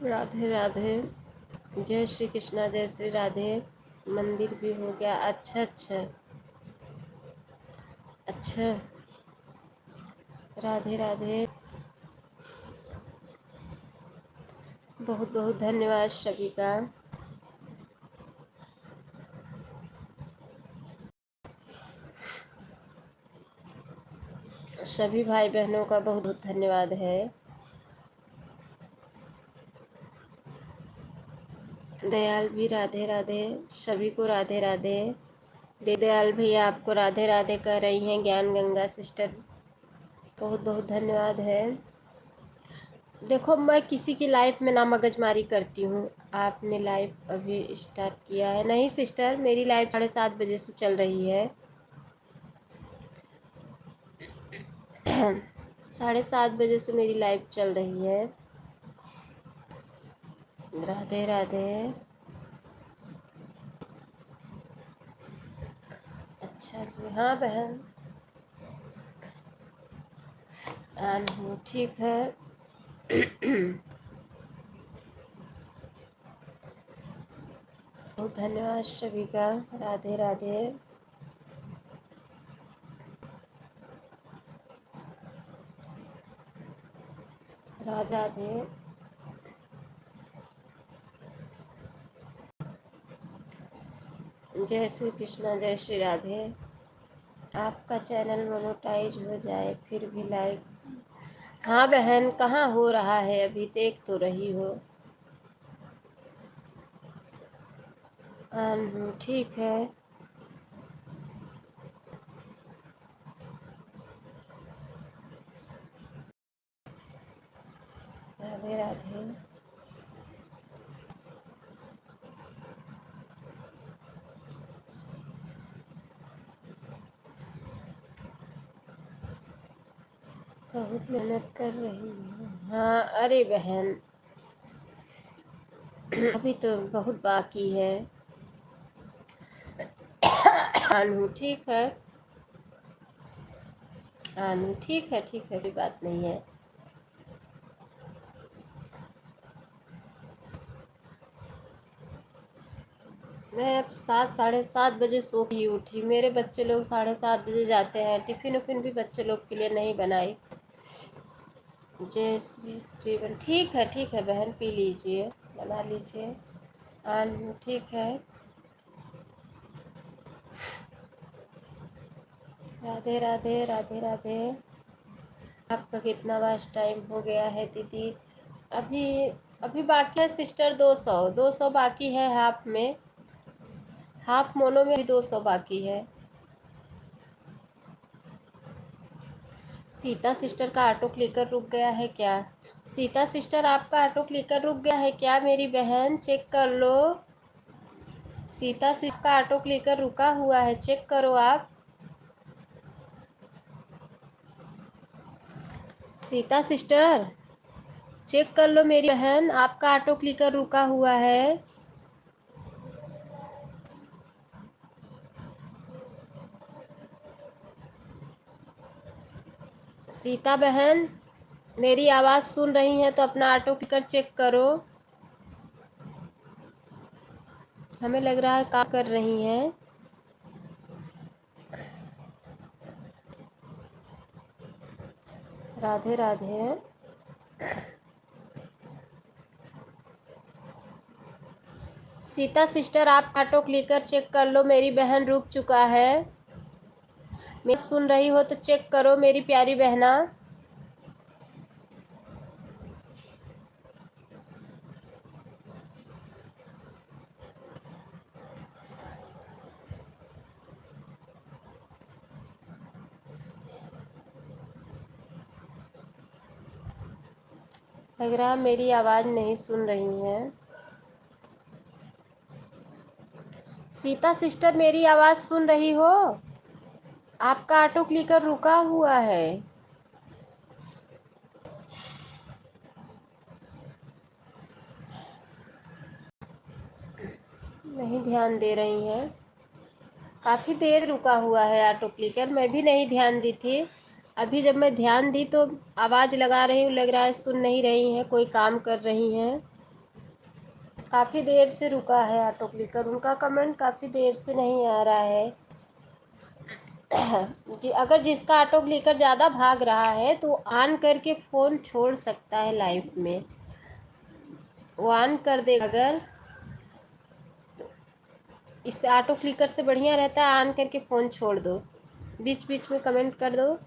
राधे राधे। जय श्री कृष्णा, जय श्री राधे। मंदिर भी हो गया। अच्छा अच्छा अच्छा। राधे राधे। बहुत बहुत धन्यवाद सभी का। सभी भाई बहनों का बहुत बहुत धन्यवाद है। दयाल भी राधे राधे। सभी को राधे राधे। दयाल भैया आपको राधे राधे कह रही हैं। ज्ञान गंगा सिस्टर, बहुत बहुत धन्यवाद है। देखो, मैं किसी की लाइफ में ना मगजमारी करती हूँ। आपने लाइफ अभी स्टार्ट किया है? नहीं सिस्टर, मेरी लाइफ 7:30 बजे से चल रही है। 7:30 बजे से मेरी लाइफ चल रही है। राधे राधे। अच्छा जी, हाँ बहन, आन हूँ, ठीक है। बहुत धन्यवाद सभी का। राधे राधे। राधे राधे। जय श्री कृष्णा, जय श्री राधे। आपका चैनल मोनेटाइज हो जाए फिर भी लाइक। हाँ बहन, कहाँ हो रहा है, अभी देख तो रही हो। ठीक है। राधे राधे। बहुत मेहनत कर रही हूँ। हाँ अरे बहन, अभी तो बहुत बाकी है। ठीक है। ठीक है, ठीक है, कोई बात नहीं है। मैं अब 7 साढ़े 7 बजे सो ही उठी। मेरे बच्चे लोग 7:30 बजे जाते हैं। टिफिन उफिन भी बच्चे लोग के लिए नहीं बनाई। जय श्री जीवन। ठीक है बहन, पी लीजिए, बना लीजिए। ठीक है। राधे राधे। राधे राधे। आपका कितना वास्ट टाइम हो गया है दीदी? अभी अभी बाकी है सिस्टर 200 बाकी है। हाफ में, हाफ मोनो में भी 200 बाकी है। सीता सिस्टर का ऑटो क्लिकर रुक गया है क्या? सीता सिस्टर, आपका ऑटो क्लिकर रुक गया है क्या मेरी बहन? चेक कर लो। सीता सिस्टर का ऑटो क्लिकर रुका हुआ है, चेक करो आप। सीता सिस्टर, चेक कर लो मेरी बहन, आपका ऑटो क्लिकर रुका हुआ है। सीता बहन, मेरी आवाज़ सुन रही हैं तो अपना ऑटो क्लिकर चेक करो। हमें लग रहा है काम कर रही हैं। राधे राधे। सीता सिस्टर, आप ऑटो क्लिकर चेक कर लो, मेरी बहन रुक चुका है। मैं सुन रही हो तो चेक करो मेरी प्यारी बहना। लग रहा है मेरी आवाज़ नहीं सुन रही हैं। सीता सिस्टर मेरी आवाज़ सुन रही हो? आपका ऑटो क्लिकर रुका हुआ है। नहीं ध्यान दे रही हैं। काफ़ी देर रुका हुआ है ऑटो क्लिकर, मैं भी नहीं ध्यान दी थी। अभी जब मैं ध्यान दी तो आवाज़ लगा रही हूँ, लग रहा है सुन नहीं रही हैं, कोई काम कर रही हैं। काफ़ी देर से रुका है ऑटो क्लिकर, उनका कमेंट काफ़ी देर से नहीं आ रहा है। अगर जिसका ऑटो क्लिकर ज़्यादा भाग रहा है तो ऑन करके फ़ोन छोड़ सकता है लाइव में, वो ऑन कर दे। अगर इस ऑटो क्लिकर से बढ़िया रहता है ऑन करके फ़ोन छोड़ दो। बीच बीच में कमेंट कर दो।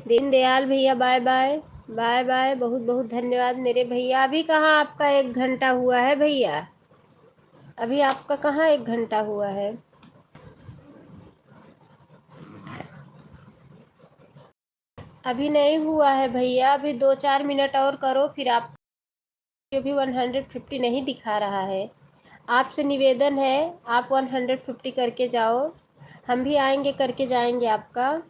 दीनदयाल भैया बाय बाय बाय बाय, बहुत बहुत धन्यवाद मेरे भैया। अभी कहाँ आपका 1 घंटा हुआ है भैया? अभी आपका कहाँ 1 घंटा हुआ है? अभी नहीं हुआ है भैया, अभी 2-4 मिनट और करो, फिर आप भी 150 नहीं दिखा रहा है। आपसे निवेदन है आप 150 करके जाओ, हम भी आएंगे करके जाएंगे आपका।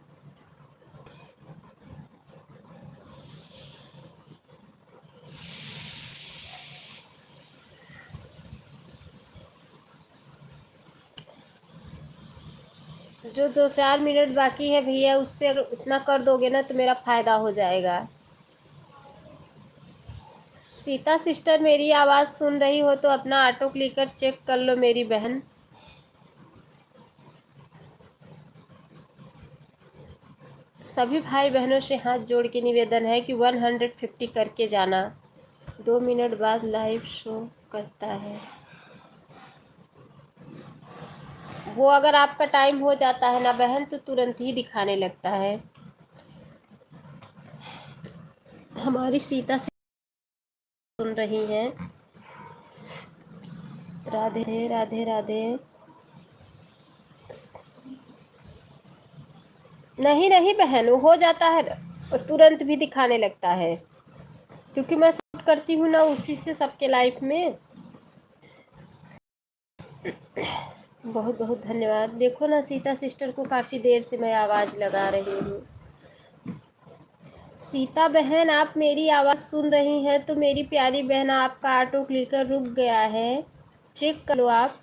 जो 2-4 मिनट बाकी है भैया, उससे अगर उतना कर दोगे ना तो मेरा फ़ायदा हो जाएगा। सीता सिस्टर मेरी आवाज़ सुन रही हो तो अपना ऑटो क्लिकर चेक कर लो मेरी बहन। सभी भाई बहनों से हाथ जोड़ के निवेदन है कि 150 करके जाना। 2 मिनट बाद लाइव शो करता है वो। अगर आपका टाइम हो जाता है ना बहन तो तुरंत ही दिखाने लगता है। हमारी सीता सुन रही हैं। राधे राधे राधे। नहीं नहीं बहन, वो हो जाता है, तुरंत भी दिखाने लगता है, क्योंकि मैं शूट करती हूँ ना उसी से सबके लाइफ में। बहुत बहुत धन्यवाद। देखो ना सीता सिस्टर को काफ़ी देर से मैं आवाज़ लगा रही हूँ। सीता बहन आप मेरी आवाज़ सुन रही हैं तो मेरी प्यारी बहन आपका ऑटो क्लिकर रुक गया है, चेक करो आप।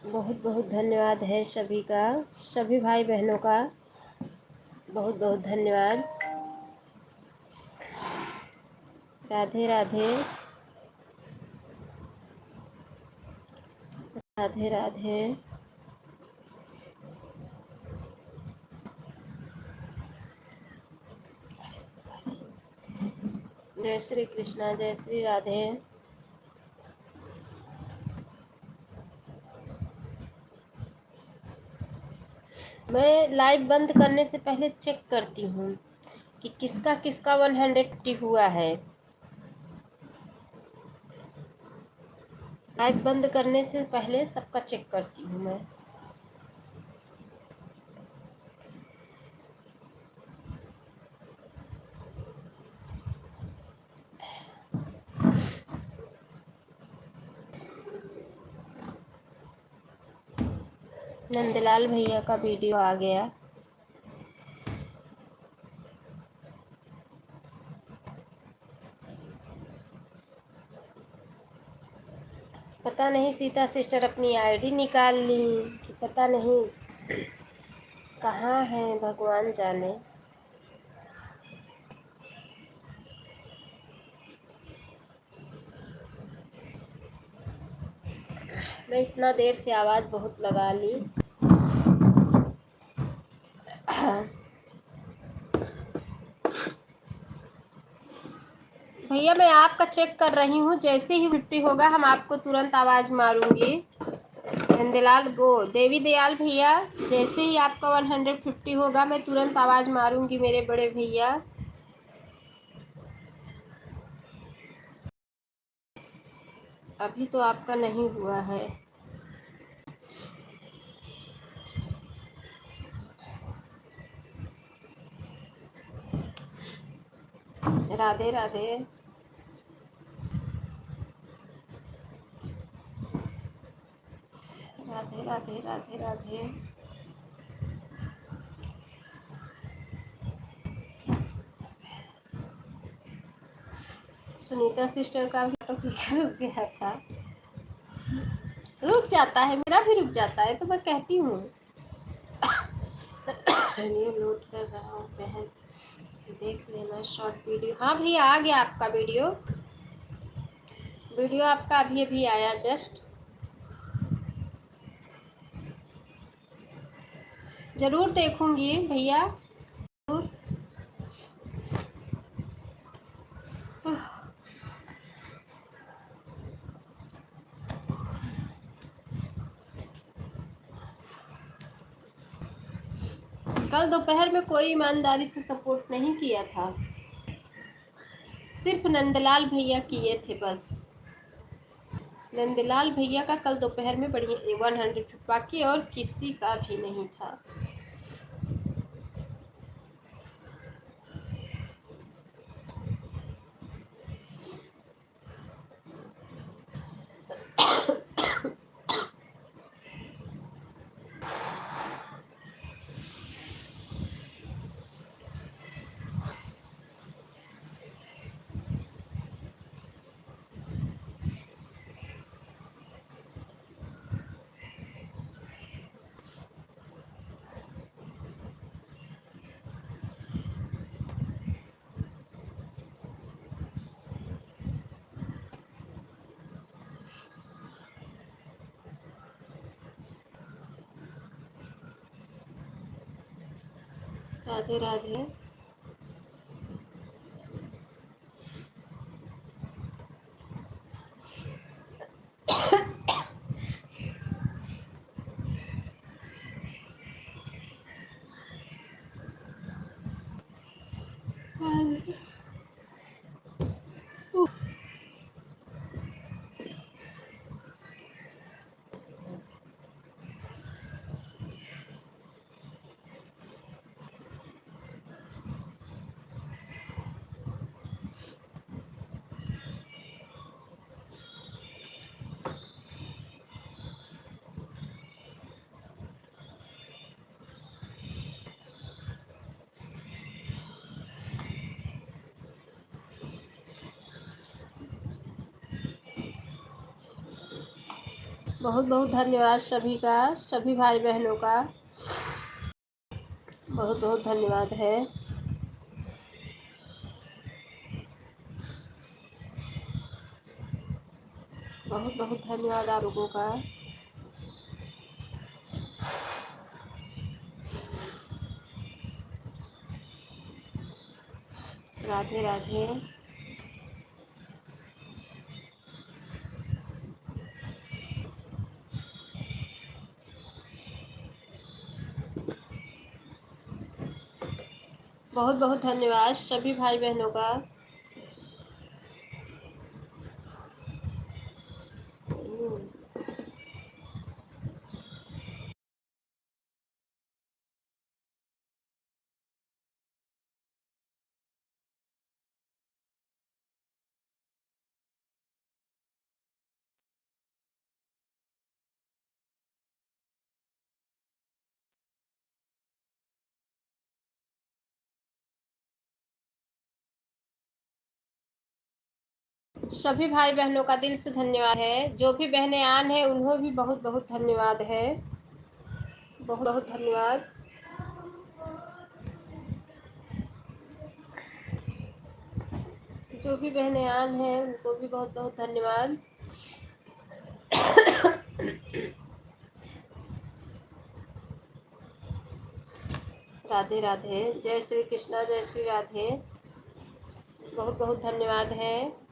बहुत बहुत धन्यवाद है सभी का, सभी भाई बहनों का बहुत बहुत धन्यवाद। राधे राधे राधे राधे। जय श्री कृष्णा, जय श्री राधे। मैं लाइव बंद करने से पहले चेक करती हूँ कि किसका किसका 150 हुआ है। लाइव बंद करने से पहले सबका चेक करती हूँ मैं। नंदलाल भैया का वीडियो आ गया। पता नहीं सीता सिस्टर अपनी आईडी निकाल ली कि पता नहीं कहाँ है, भगवान जाने। मैं इतना देर से आवाज़ बहुत लगा ली। भैया मैं आपका चेक कर रही हूँ, जैसे ही 50 होगा हम आपको तुरंत आवाज़ मारूंगी। नंदलाल वो देवी दयाल भैया, जैसे ही आपका 150 होगा मैं तुरंत आवाज़ मारूंगी मेरे बड़े भैया। अभी तो आपका नहीं हुआ है। राधे राधे। राधे राधे राधे राधे। सुनीता सिस्टर का भी ऑटो क्लिक रुक गया था। रुक जाता है, मेरा भी रुक जाता है, तो मैं कहती हूँ। ये लोड कर रहा हूँ बहन, देख लेना शॉर्ट वीडियो। हाँ भैया आ गया आपका वीडियो। वीडियो आपका अभी अभी आया जस्ट। जरूर देखूंगी भैया। कल दोपहर में कोई ईमानदारी से सपोर्ट नहीं किया था, सिर्फ नंदलाल भैया किए थे बस। नंदलाल भैया का कल दोपहर में बढ़िया 100, बाकी और किसी का भी नहीं था। राधे राधे। बहुत बहुत धन्यवाद सभी का, सभी भाई बहनों का बहुत बहुत धन्यवाद है। बहुत बहुत धन्यवाद आप लोगों का। राधे राधे। बहुत बहुत धन्यवाद सभी भाई बहनों का। सभी भाई बहनों का दिल से धन्यवाद है। जो भी बहनें आन है उन्हें भी बहुत बहुत धन्यवाद है। बहुत बहुत धन्यवाद। जो भी बहनें आन हैं उनको भी बहुत बहुत धन्यवाद। राधे राधे। जय श्री कृष्णा, जय श्री राधे। बहुत बहुत धन्यवाद है।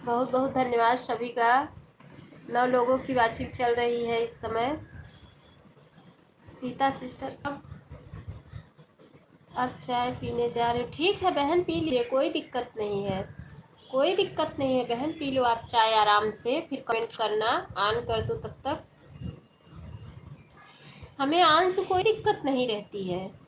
बहुत बहुत धन्यवाद सभी का। 9 लोगों की बातचीत चल रही है इस समय। सीता सिस्टर अब चाय पीने जा रहे हो? ठीक है बहन, पी लीजिए, कोई दिक्कत नहीं है, कोई दिक्कत नहीं है बहन, पी लो आप चाय आराम से, फिर कमेंट करना, ऑन कर दो तब तक। हमें ऑन से कोई दिक्कत नहीं रहती है।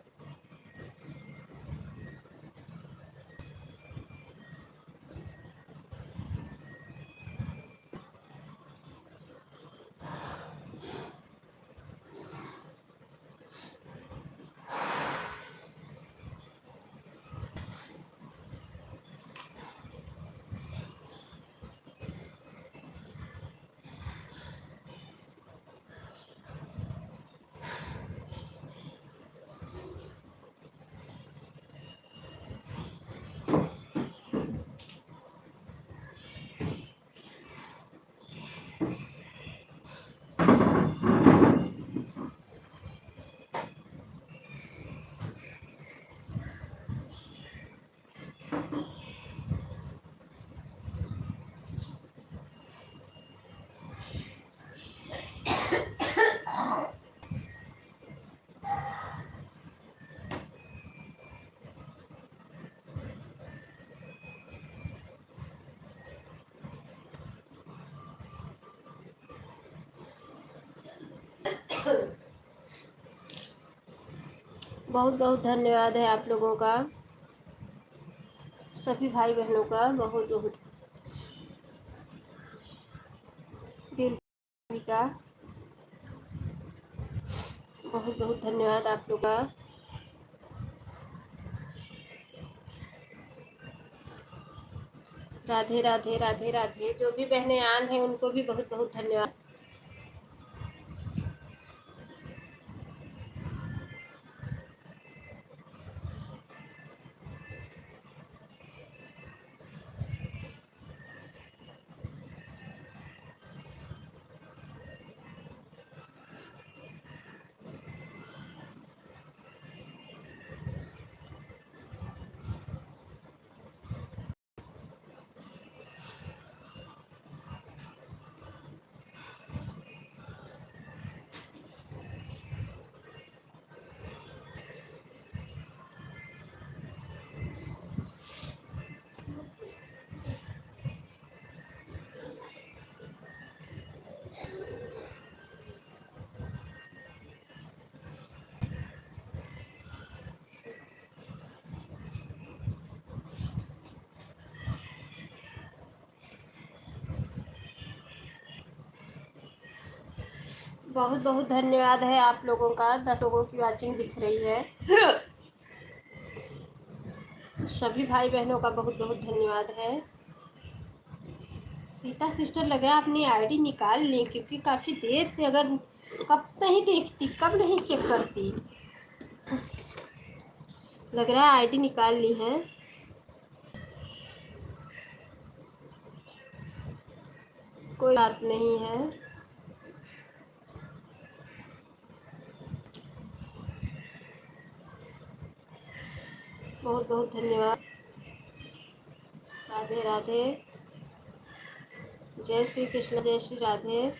बहुत बहुत धन्यवाद है आप लोगों का, सभी भाई बहनों का बहुत बहुत दिल का बहुत बहुत धन्यवाद आप लोग का। राधे राधे राधे राधे। जो भी बहनें आन हैं उनको भी बहुत बहुत धन्यवाद। बहुत बहुत धन्यवाद है आप लोगों का। 10 लोगों की वाचिंग दिख रही है। सभी भाई बहनों का बहुत बहुत धन्यवाद है। सीता सिस्टर लग रहा है अपनी आईडी निकाल ली, क्योंकि काफ़ी देर से, अगर कब नहीं देखती, कब नहीं चेक करती, लग रहा है आईडी निकाल ली है। कोई बात नहीं है। बहुत बहुत धन्यवाद। राधे राधे। जय श्री कृष्ण, जय श्री राधे।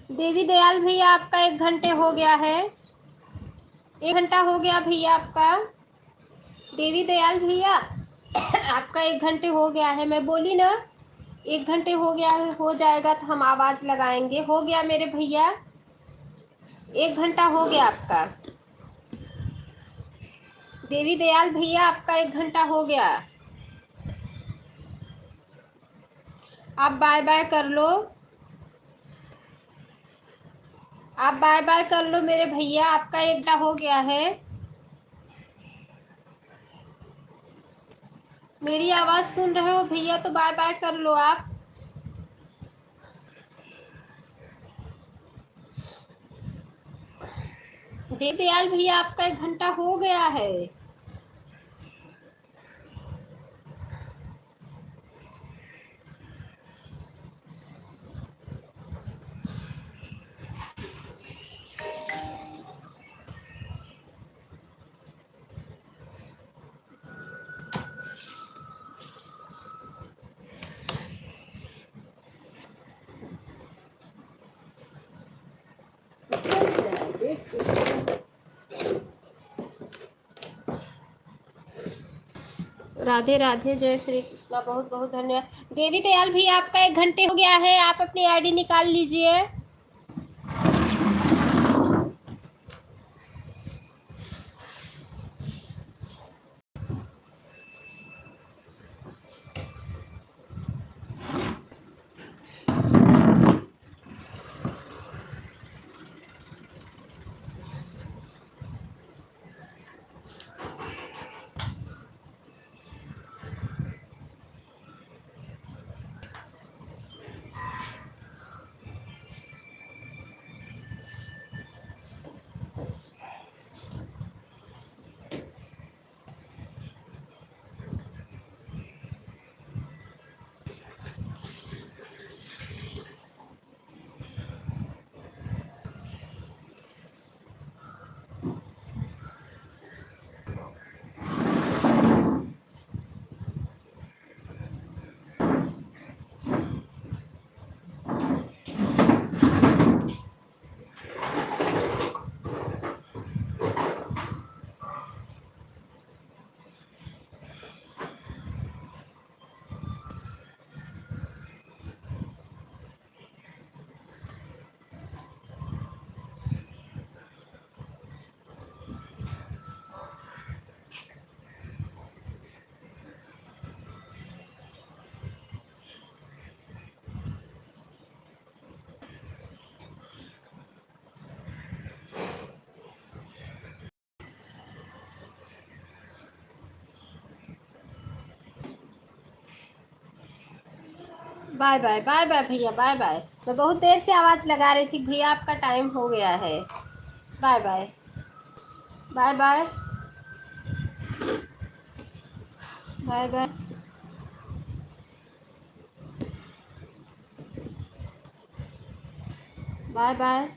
देवी दयाल भैया आपका 1 घंटे हो गया है। 1 घंटा हो गया भैया आपका। देवी दयाल भैया आपका 1 घंटे हो गया है, मैं बोली ना 1 घंटे हो गया, हो जाएगा तो हम आवाज लगाएंगे। हो गया मेरे भैया, 1 घंटा हो गया आपका। देवी दयाल भैया आपका 1 घंटा हो गया। आप बाय बाय कर लो, आप बाय बाय कर लो मेरे भैया, आपका 1 घंटा हो गया है। मेरी आवाज सुन रहे हो भैया तो बाय बाय कर लो आप। देव दयाल भैया आपका 1 घंटा हो गया है। राधे राधे, जय श्री कृष्णा, बहुत बहुत धन्यवाद। देवी दयाल भैया आपका 1 घंटे हो गया है, आप अपनी आईडी निकाल लीजिए। बाय बाय, बाय बाय भैया, बाय बाय। मैं बहुत देर से आवाज लगा रही थी भैया, आपका टाइम हो गया है। Bye bye, bye bye, bye bye. Bye bye.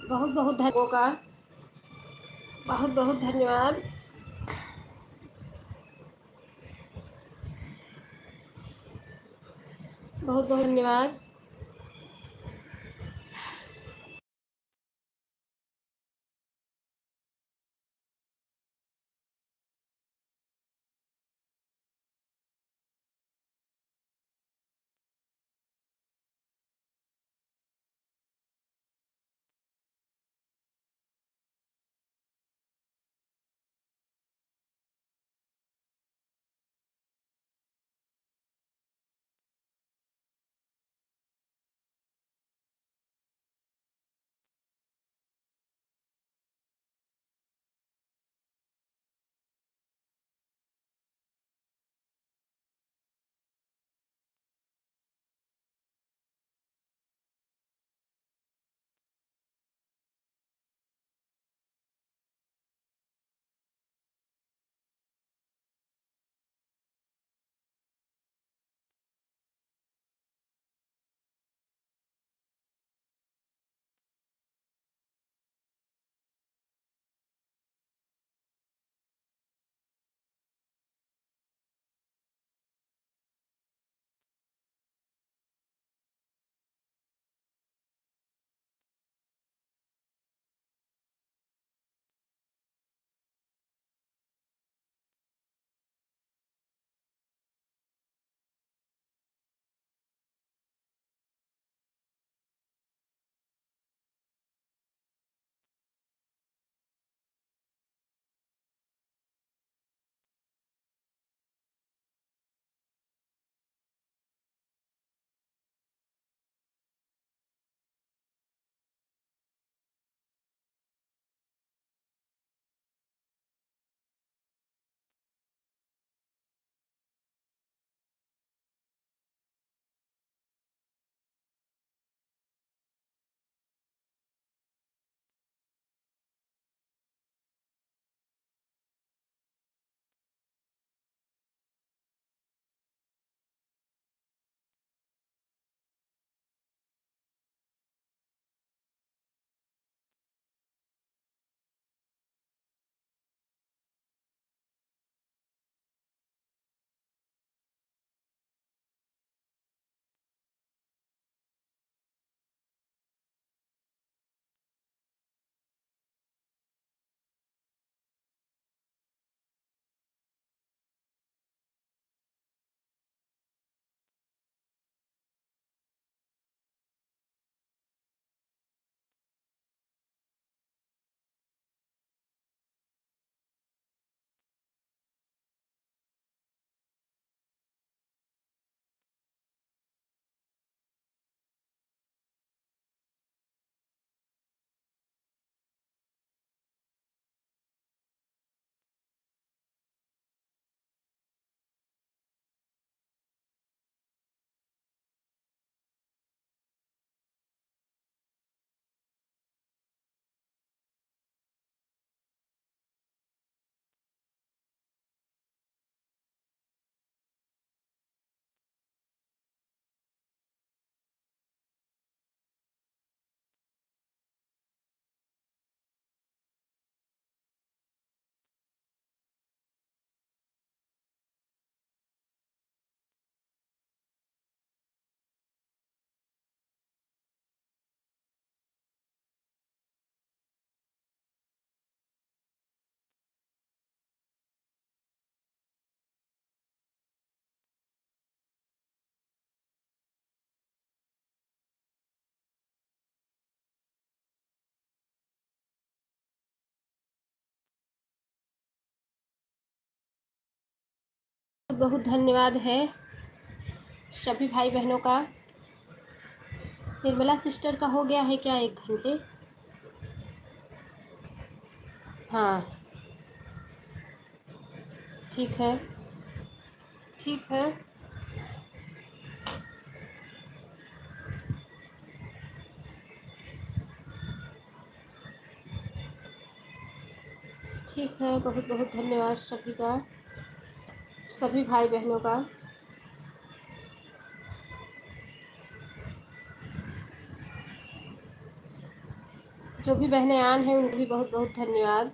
बहुत बहुत धन्यवाद का बहुत बहुत धन्यवाद। बहुत बहुत धन्यवाद। बहुत धन्यवाद है सभी भाई बहनों का। निर्मला सिस्टर का हो गया है क्या 1 घंटे? हाँ ठीक है, ठीक है। ठीक है, बहुत बहुत धन्यवाद सभी का, सभी भाई बहनों का। जो भी बहनें आन हैं उनको भी बहुत बहुत धन्यवाद।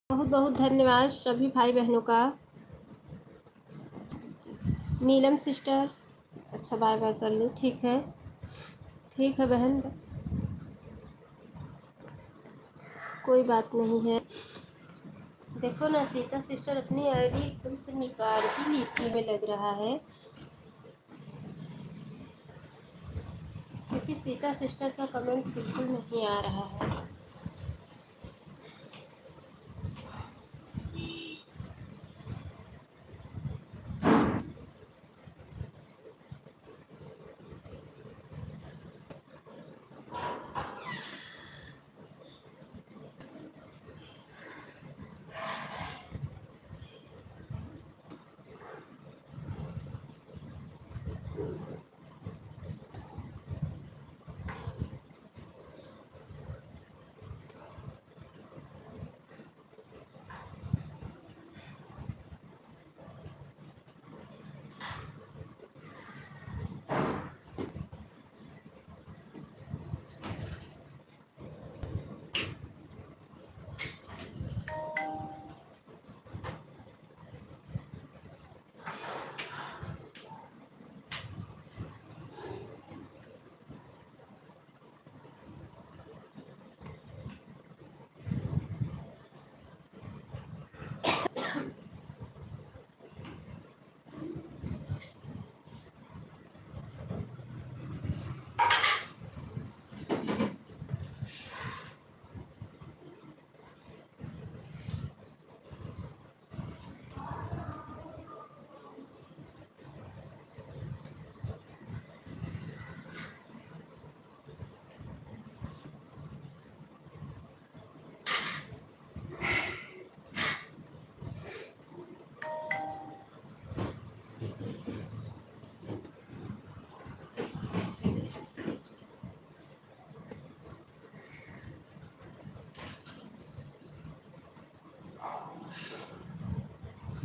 बहुत बहुत धन्यवाद सभी भाई बहनों का। नीलम सिस्टर, अच्छा बाय बाय कर ली, ठीक है बहन, कोई बात नहीं है। देखो ना सीता सिस्टर अपनी आईडी एकदम से निकाल ही ली थी, हमें लग रहा है, क्योंकि सीता सिस्टर का कमेंट बिल्कुल नहीं आ रहा है।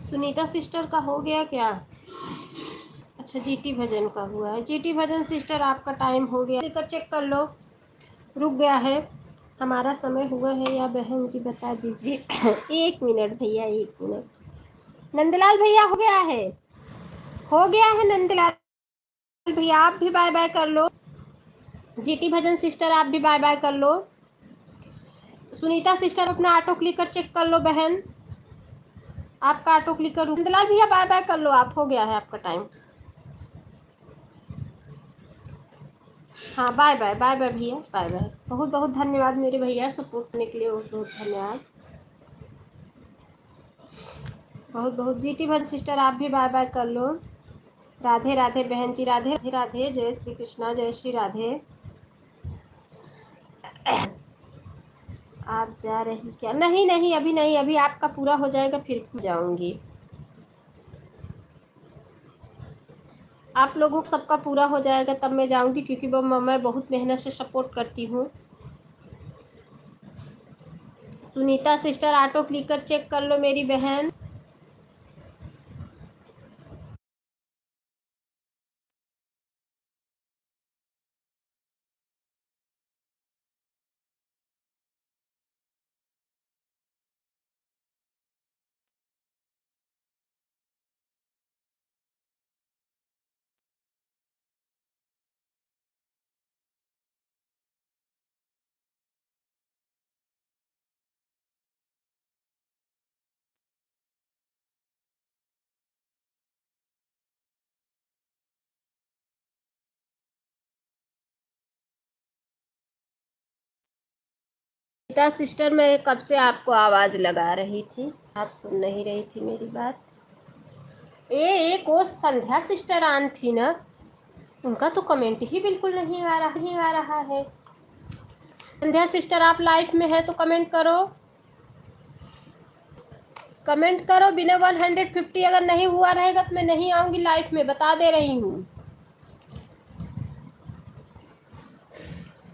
सुनीता सिस्टर का हो गया क्या? अच्छा जीटी भजन का हुआ है। जीटी भजन सिस्टर आपका टाइम हो गया, देकर चेक कर लो, रुक गया है, हमारा समय हुआ है या बहन जी बता दीजिए। 1 मिनट भैया, 1 मिनट। नंदलाल भैया हो गया है नंदलाल भैया, आप भी बाय बाय कर लो। जीटी भजन सिस्टर आप भी बाय बाय कर लो। सुनीता सिस्टर अपना ऑटो क्लिकर चेक कर लो बहन, आपका ऑटो क्लिकर। नंदलाल भैया बाय बाय कर लो आप, हो गया है आपका टाइम। हाँ बाय बाय, बाय बाय भैया, बाय बाय। बहुत बहुत धन्यवाद मेरे भैया, सपोर्ट करने के लिए बहुत बहुत धन्यवाद। बहुत बहुत जीटी भज सिस्टर आप भी बाय बाय कर लो। राधे राधे बहन जी, राधे राधे, जय श्री कृष्णा, जय श्री राधे। आप जा रही क्या? नहीं नहीं अभी नहीं, अभी आपका पूरा हो जाएगा फिर जाऊंगी। आप लोगों को सबका पूरा हो जाएगा तब मैं जाऊंगी, क्योंकि वो मैं बहुत मेहनत से सपोर्ट करती हूँ। Sunita sister auto clicker check कर लो मेरी बहन। सुनीता सिस्टर मैं कब से आपको आवाज़ लगा रही थी, आप सुन नहीं रही थी मेरी बात। एक वो संध्या सिस्टर आन थी ना, उनका तो कमेंट ही बिल्कुल नहीं आ रहा है। संध्या सिस्टर आप लाइफ में है तो कमेंट करो, कमेंट करो। बिना 150 अगर नहीं हुआ रहेगा तो मैं नहीं आऊँगी लाइफ में, बता दे रही हूँ।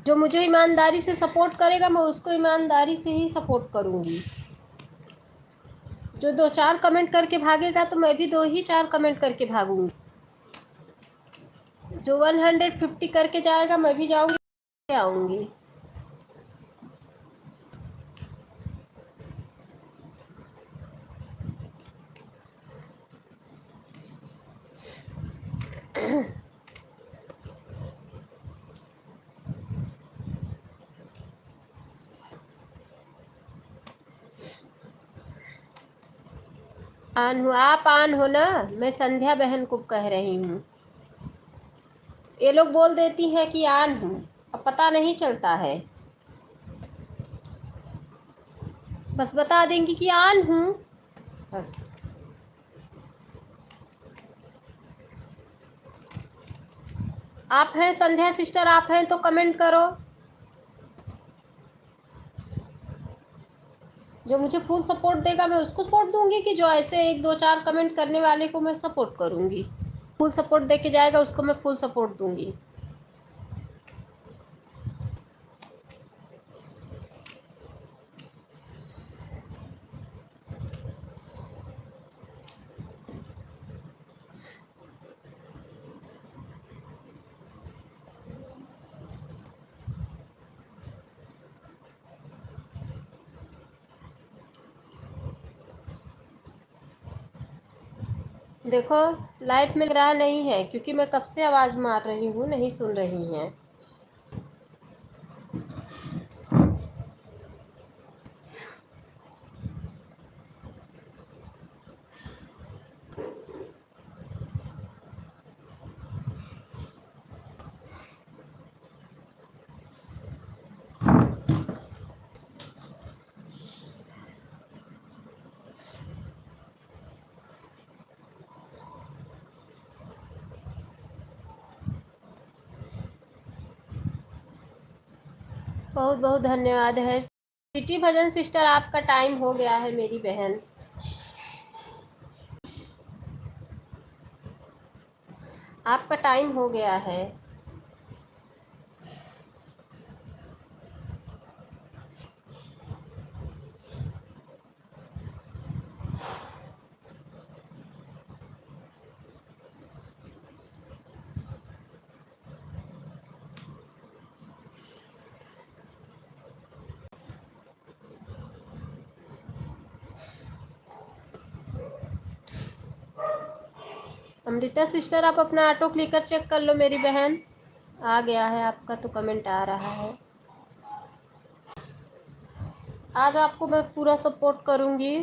जो मुझे ईमानदारी से सपोर्ट करेगा मैं उसको ईमानदारी से ही सपोर्ट करूँगी। जो 2-4 कमेंट करके भागेगा तो मैं भी 2 ही 4 कमेंट करके भागूंगी। जो 150 करके जाएगा मैं भी जाऊंगी, आऊंगी। आन हो, आप आन हो ना, मैं संध्या बहन को कह रही हूँ। ये लोग बोल देती हैं कि आन हूँ, अब पता नहीं चलता है, बस बता देंगी कि आन हूँ बस। आप हैं संध्या सिस्टर, आप हैं तो कमेंट करो। जो मुझे फुल सपोर्ट देगा मैं उसको सपोर्ट दूंगी, कि जो ऐसे 1-2-4 कमेंट करने वाले को मैं सपोर्ट करूंगी। फुल सपोर्ट दे के जाएगा उसको मैं फुल सपोर्ट दूंगी। देखो लाइफ में रहा नहीं है, क्योंकि मैं कब से आवाज़ मार रही हूँ, नहीं सुन रही हैं। बहुत बहुत धन्यवाद है। सिटी भजन सिस्टर आपका टाइम हो गया है मेरी बहन, आपका टाइम हो गया है। अमृता सिस्टर आप अपना ऑटो क्लिकर चेक कर लो मेरी बहन, आ गया है आपका तो कमेंट आ रहा है। आज आपको मैं पूरा सपोर्ट करूँगी,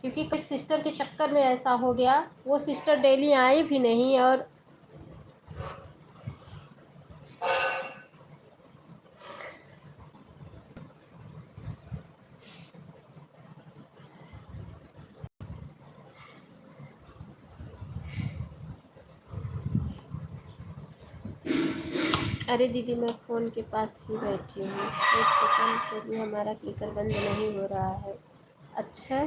क्योंकि एक सिस्टर के चक्कर में ऐसा हो गया। वो सिस्टर डेली आई भी नहीं और अरे दीदी, मैं फ़ोन के पास ही बैठी हूँ, एक सेकंड के लिए हमारा क्लिकर बंद नहीं हो रहा है। अच्छा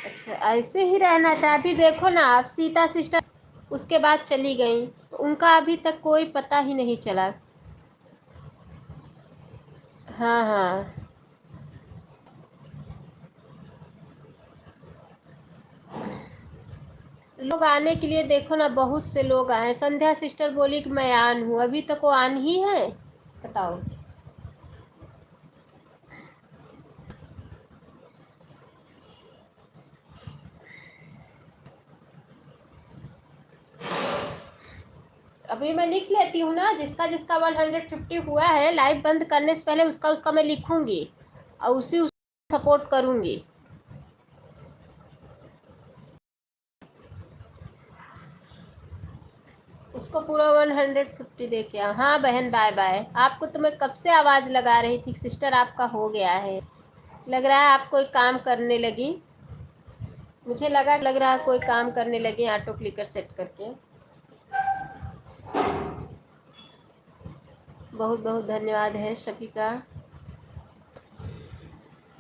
अच्छा, ऐसे ही रहना चाहिए। अभी देखो ना, आप सीता सिस्टर उसके बाद चली गई, उनका अभी तक कोई पता ही नहीं चला। हाँ हाँ, लोग आने के लिए देखो ना, बहुत से लोग आए। संध्या सिस्टर बोली कि मैं आन हूँ, अभी तक वो आन ही है। बताओ। अभी मैं लिख लेती हूँ ना, जिसका जिसका 150 हुआ है, लाइव बंद करने से पहले उसका उसका मैं लिखूंगी और उसी सपोर्ट करूंगी। उसको पूरा 150 दे के। हाँ बहन, बाय बाय। आपको तो मैं कब से आवाज़ लगा रही थी सिस्टर, आपका हो गया है। लग रहा है आप कोई काम करने लगी। मुझे लग रहा है कोई काम करने लगी ऑटो क्लिकर सेट करके। बहुत बहुत धन्यवाद है सभी का,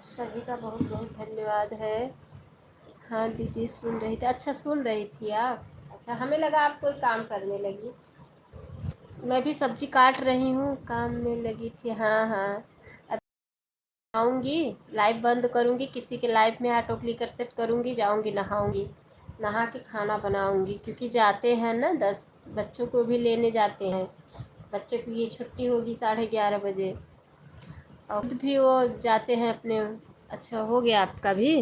सभी का बहुत बहुत धन्यवाद है। हाँ दीदी सुन रही थी। अच्छा, सुन रही थी आप। अच्छा, हमें लगा आप कोई काम करने लगी। मैं भी सब्जी काट रही हूँ, काम में लगी थी। हाँ हाँ, आऊँगी, लाइव बंद करूँगी, किसी के लाइव में ऑटो क्लिकर सेट करूँगी, जाऊँगी नहाऊँगी, नहा के खाना बनाऊँगी, क्योंकि जाते हैं ना 10 बच्चों को भी लेने जाते हैं। बच्चों की ये छुट्टी होगी 11:30 बजे, और खुद भी वो जाते हैं अपने। अच्छा, हो गया आपका भी।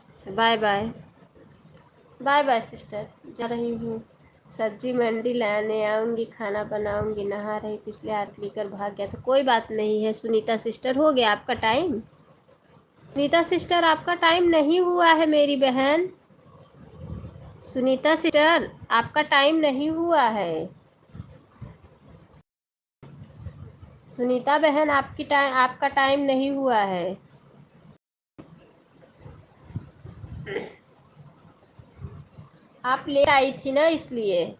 अच्छा, bye bye. Bye bye sister, जा रही हूँ। सब्जी मंडी लाने आऊँगी, खाना बनाऊँगी। नहा रही थी इसलिए आट लेकर भाग गया, तो कोई बात नहीं है। सुनीता सिस्टर, हो गया आपका टाइम। सुनीता सिस्टर, आपका टाइम नहीं हुआ है मेरी बहन। सुनीता सिस्टर, आपका टाइम नहीं हुआ है। सुनीता बहन, आपका टाइम नहीं हुआ है। आप लेट आई थी ना, इसलिए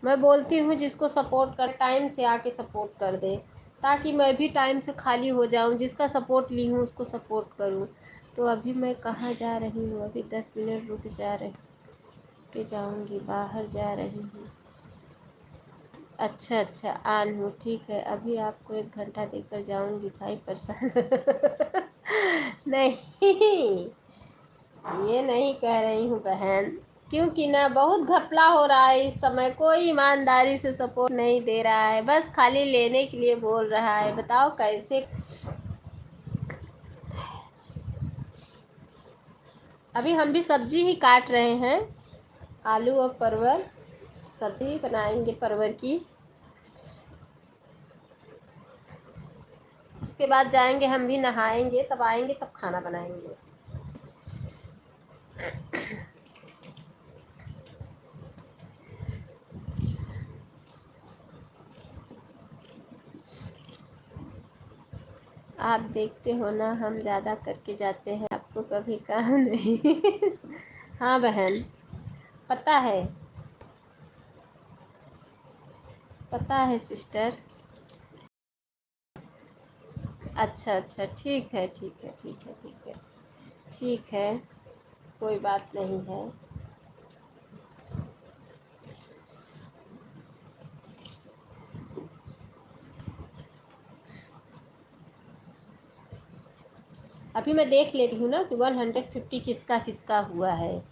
मैं बोलती हूँ जिसको सपोर्ट कर टाइम से आके सपोर्ट कर दे, ताकि मैं भी टाइम से खाली हो जाऊँ, जिसका सपोर्ट ली हूँ उसको सपोर्ट करूँ। तो अभी मैं कहाँ जा रही हूँ, अभी 10 मिनट रुक जा रही के जाऊँगी, बाहर जा रही हूँ। अच्छा अच्छा, आन हूँ, ठीक है। अभी आपको 1 घंटा देकर जाऊँगी भाई, परेशान नहीं, ये नहीं कह रही हूँ बहन, क्योंकि ना बहुत घपला हो रहा है इस समय। कोई ईमानदारी से सपोर्ट नहीं दे रहा है, बस खाली लेने के लिए बोल रहा है। बताओ कैसे। अभी हम भी सब्जी ही काट रहे हैं, आलू और परवल। सब्जी बनाएंगे परवल की, उसके बाद जाएंगे हम भी नहाएंगे, तब आएंगे तब खाना बनाएंगे। आप देखते हो ना, हम ज़्यादा करके जाते हैं, आपको कभी काम नहीं हाँ बहन, पता है, पता है सिस्टर। अच्छा अच्छा, ठीक है ठीक है ठीक है ठीक है ठीक है, कोई बात नहीं है। अभी मैं देख लेती हूँ ना कि 150 किसका किसका हुआ है।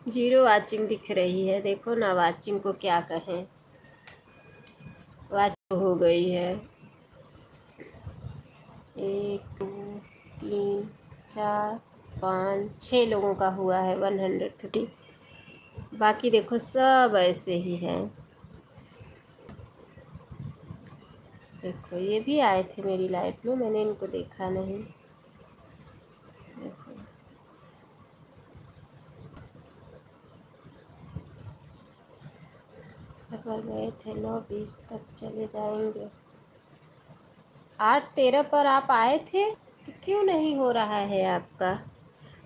जीरो वाचिंग दिख रही है, देखो ना वाचिंग को क्या कहें। वाचिंग हो गई है 1 2 3 4 5 6 लोगों का हुआ है 150। बाकी देखो सब ऐसे ही हैं। देखो ये भी आए थे मेरी लाइफ में, मैंने इनको देखा नहीं। देखो अगर गए थे 9:20 तक चले जाएंगे। 8:13 पर आप आए थे, तो क्यों नहीं हो रहा है आपका?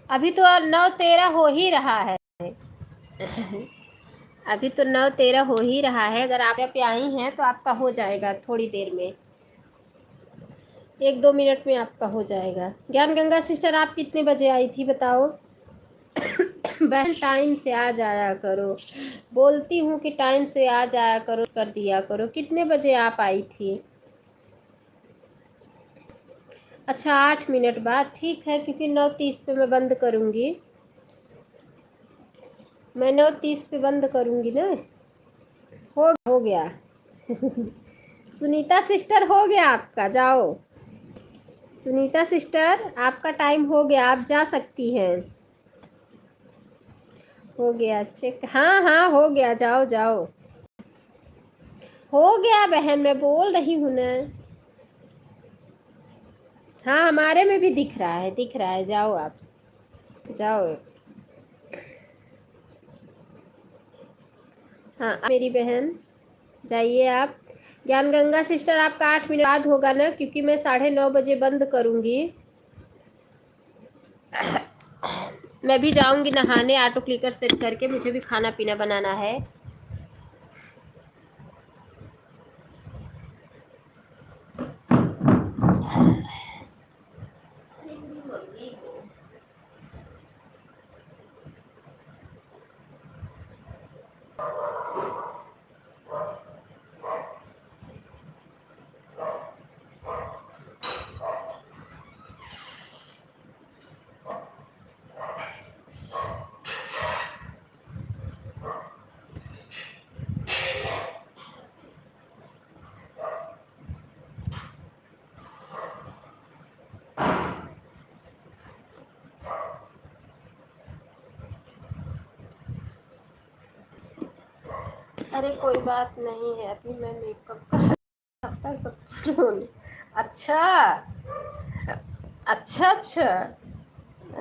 अभी तो 9:13 हो ही रहा है। अभी तो 9:13 हो ही रहा है। अगर आप यहाँ पे आई हैं तो आपका हो जाएगा थोड़ी देर में, 1 2 मिनट में आपका हो जाएगा। ज्ञान गंगा सिस्टर आप कितने बजे आई थी बताओ? बहन टाइम से आ जाया करो, बोलती हूँ कि टाइम से आ जाया करो, कर दिया करो। कितने बजे आप आई थी? अच्छा 8 मिनट बाद, ठीक है, क्योंकि 9:30 पे मैं बंद करूँगी। मैं 9:30 पे बंद करूँगी ना। हो गया। सुनीता सिस्टर हो गया आपका, जाओ। सुनीता सिस्टर आपका टाइम हो गया, आप जा सकती हैं। हो गया चेक, हाँ हाँ हो गया, जाओ जाओ। हो गया बहन, मैं बोल रही हूँ ना। हाँ हमारे में भी दिख रहा है, दिख रहा है, जाओ आप जाओ। हाँ मेरी बहन जाइए आप। ज्ञान गंगा सिस्टर आपका 8 मिनट बाद होगा ना, क्योंकि मैं 9:30 बजे बंद करूँगी। मैं भी जाऊँगी नहाने, ऑटो क्लिकर सेट करके, मुझे भी खाना पीना बनाना है। अरे कोई बात नहीं है, अभी मैं मेकअप कर सकता सब। अच्छा अच्छा अच्छा।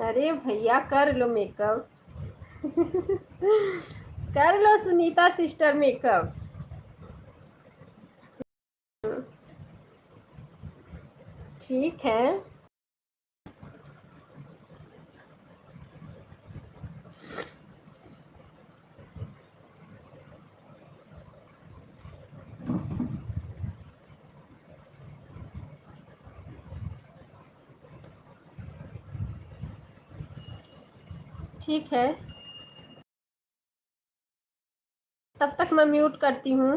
अरे भैया कर लो मेकअप। कर लो सुनीता सिस्टर मेकअप। ठीक है। ठीक है, तब तक मैं म्यूट करती हूँ।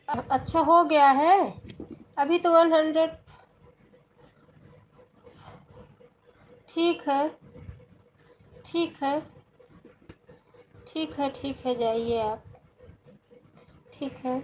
अच्छा हो गया है। अभी तो 100। ठीक है, ठीक है, ठीक है, ठीक है, जाइए आप। ठीक है।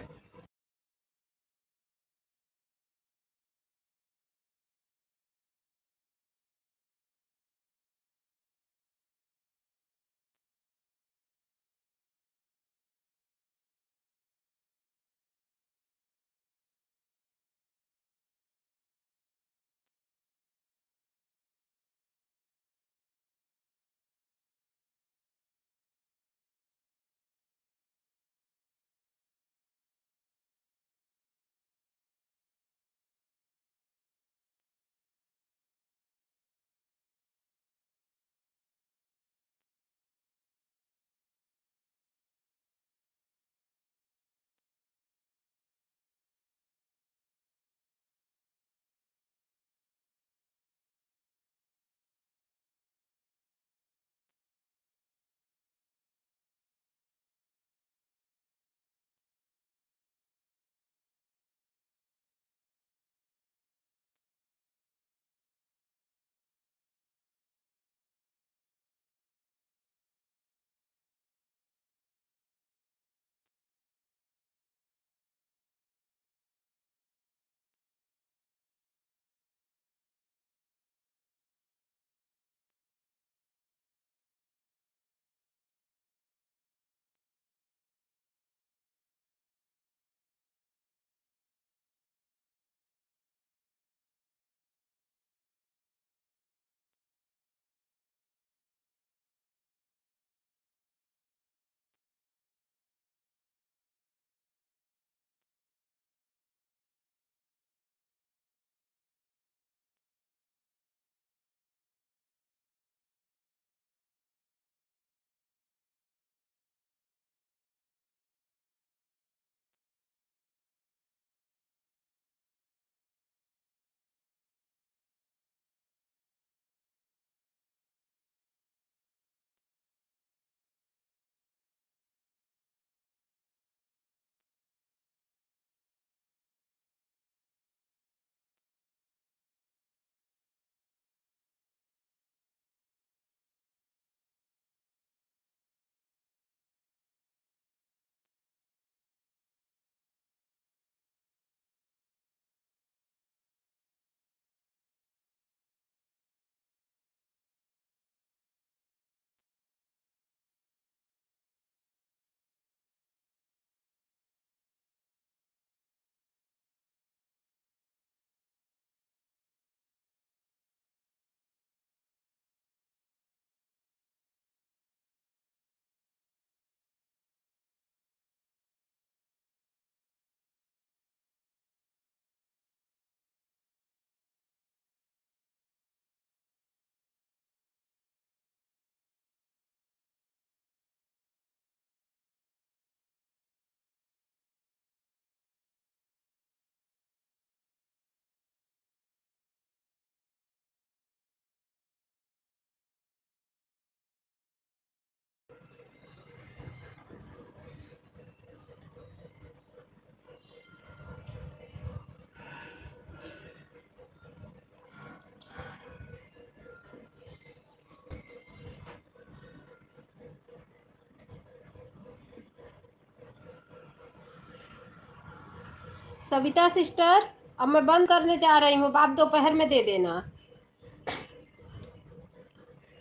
सविता सिस्टर, अब मैं बंद करने जा रही हूँ, आप दोपहर में दे देना।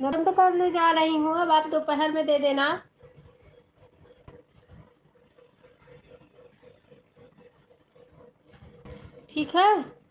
मैं बंद करने जा रही हूँ, अब आप दोपहर में दे देना। ठीक है।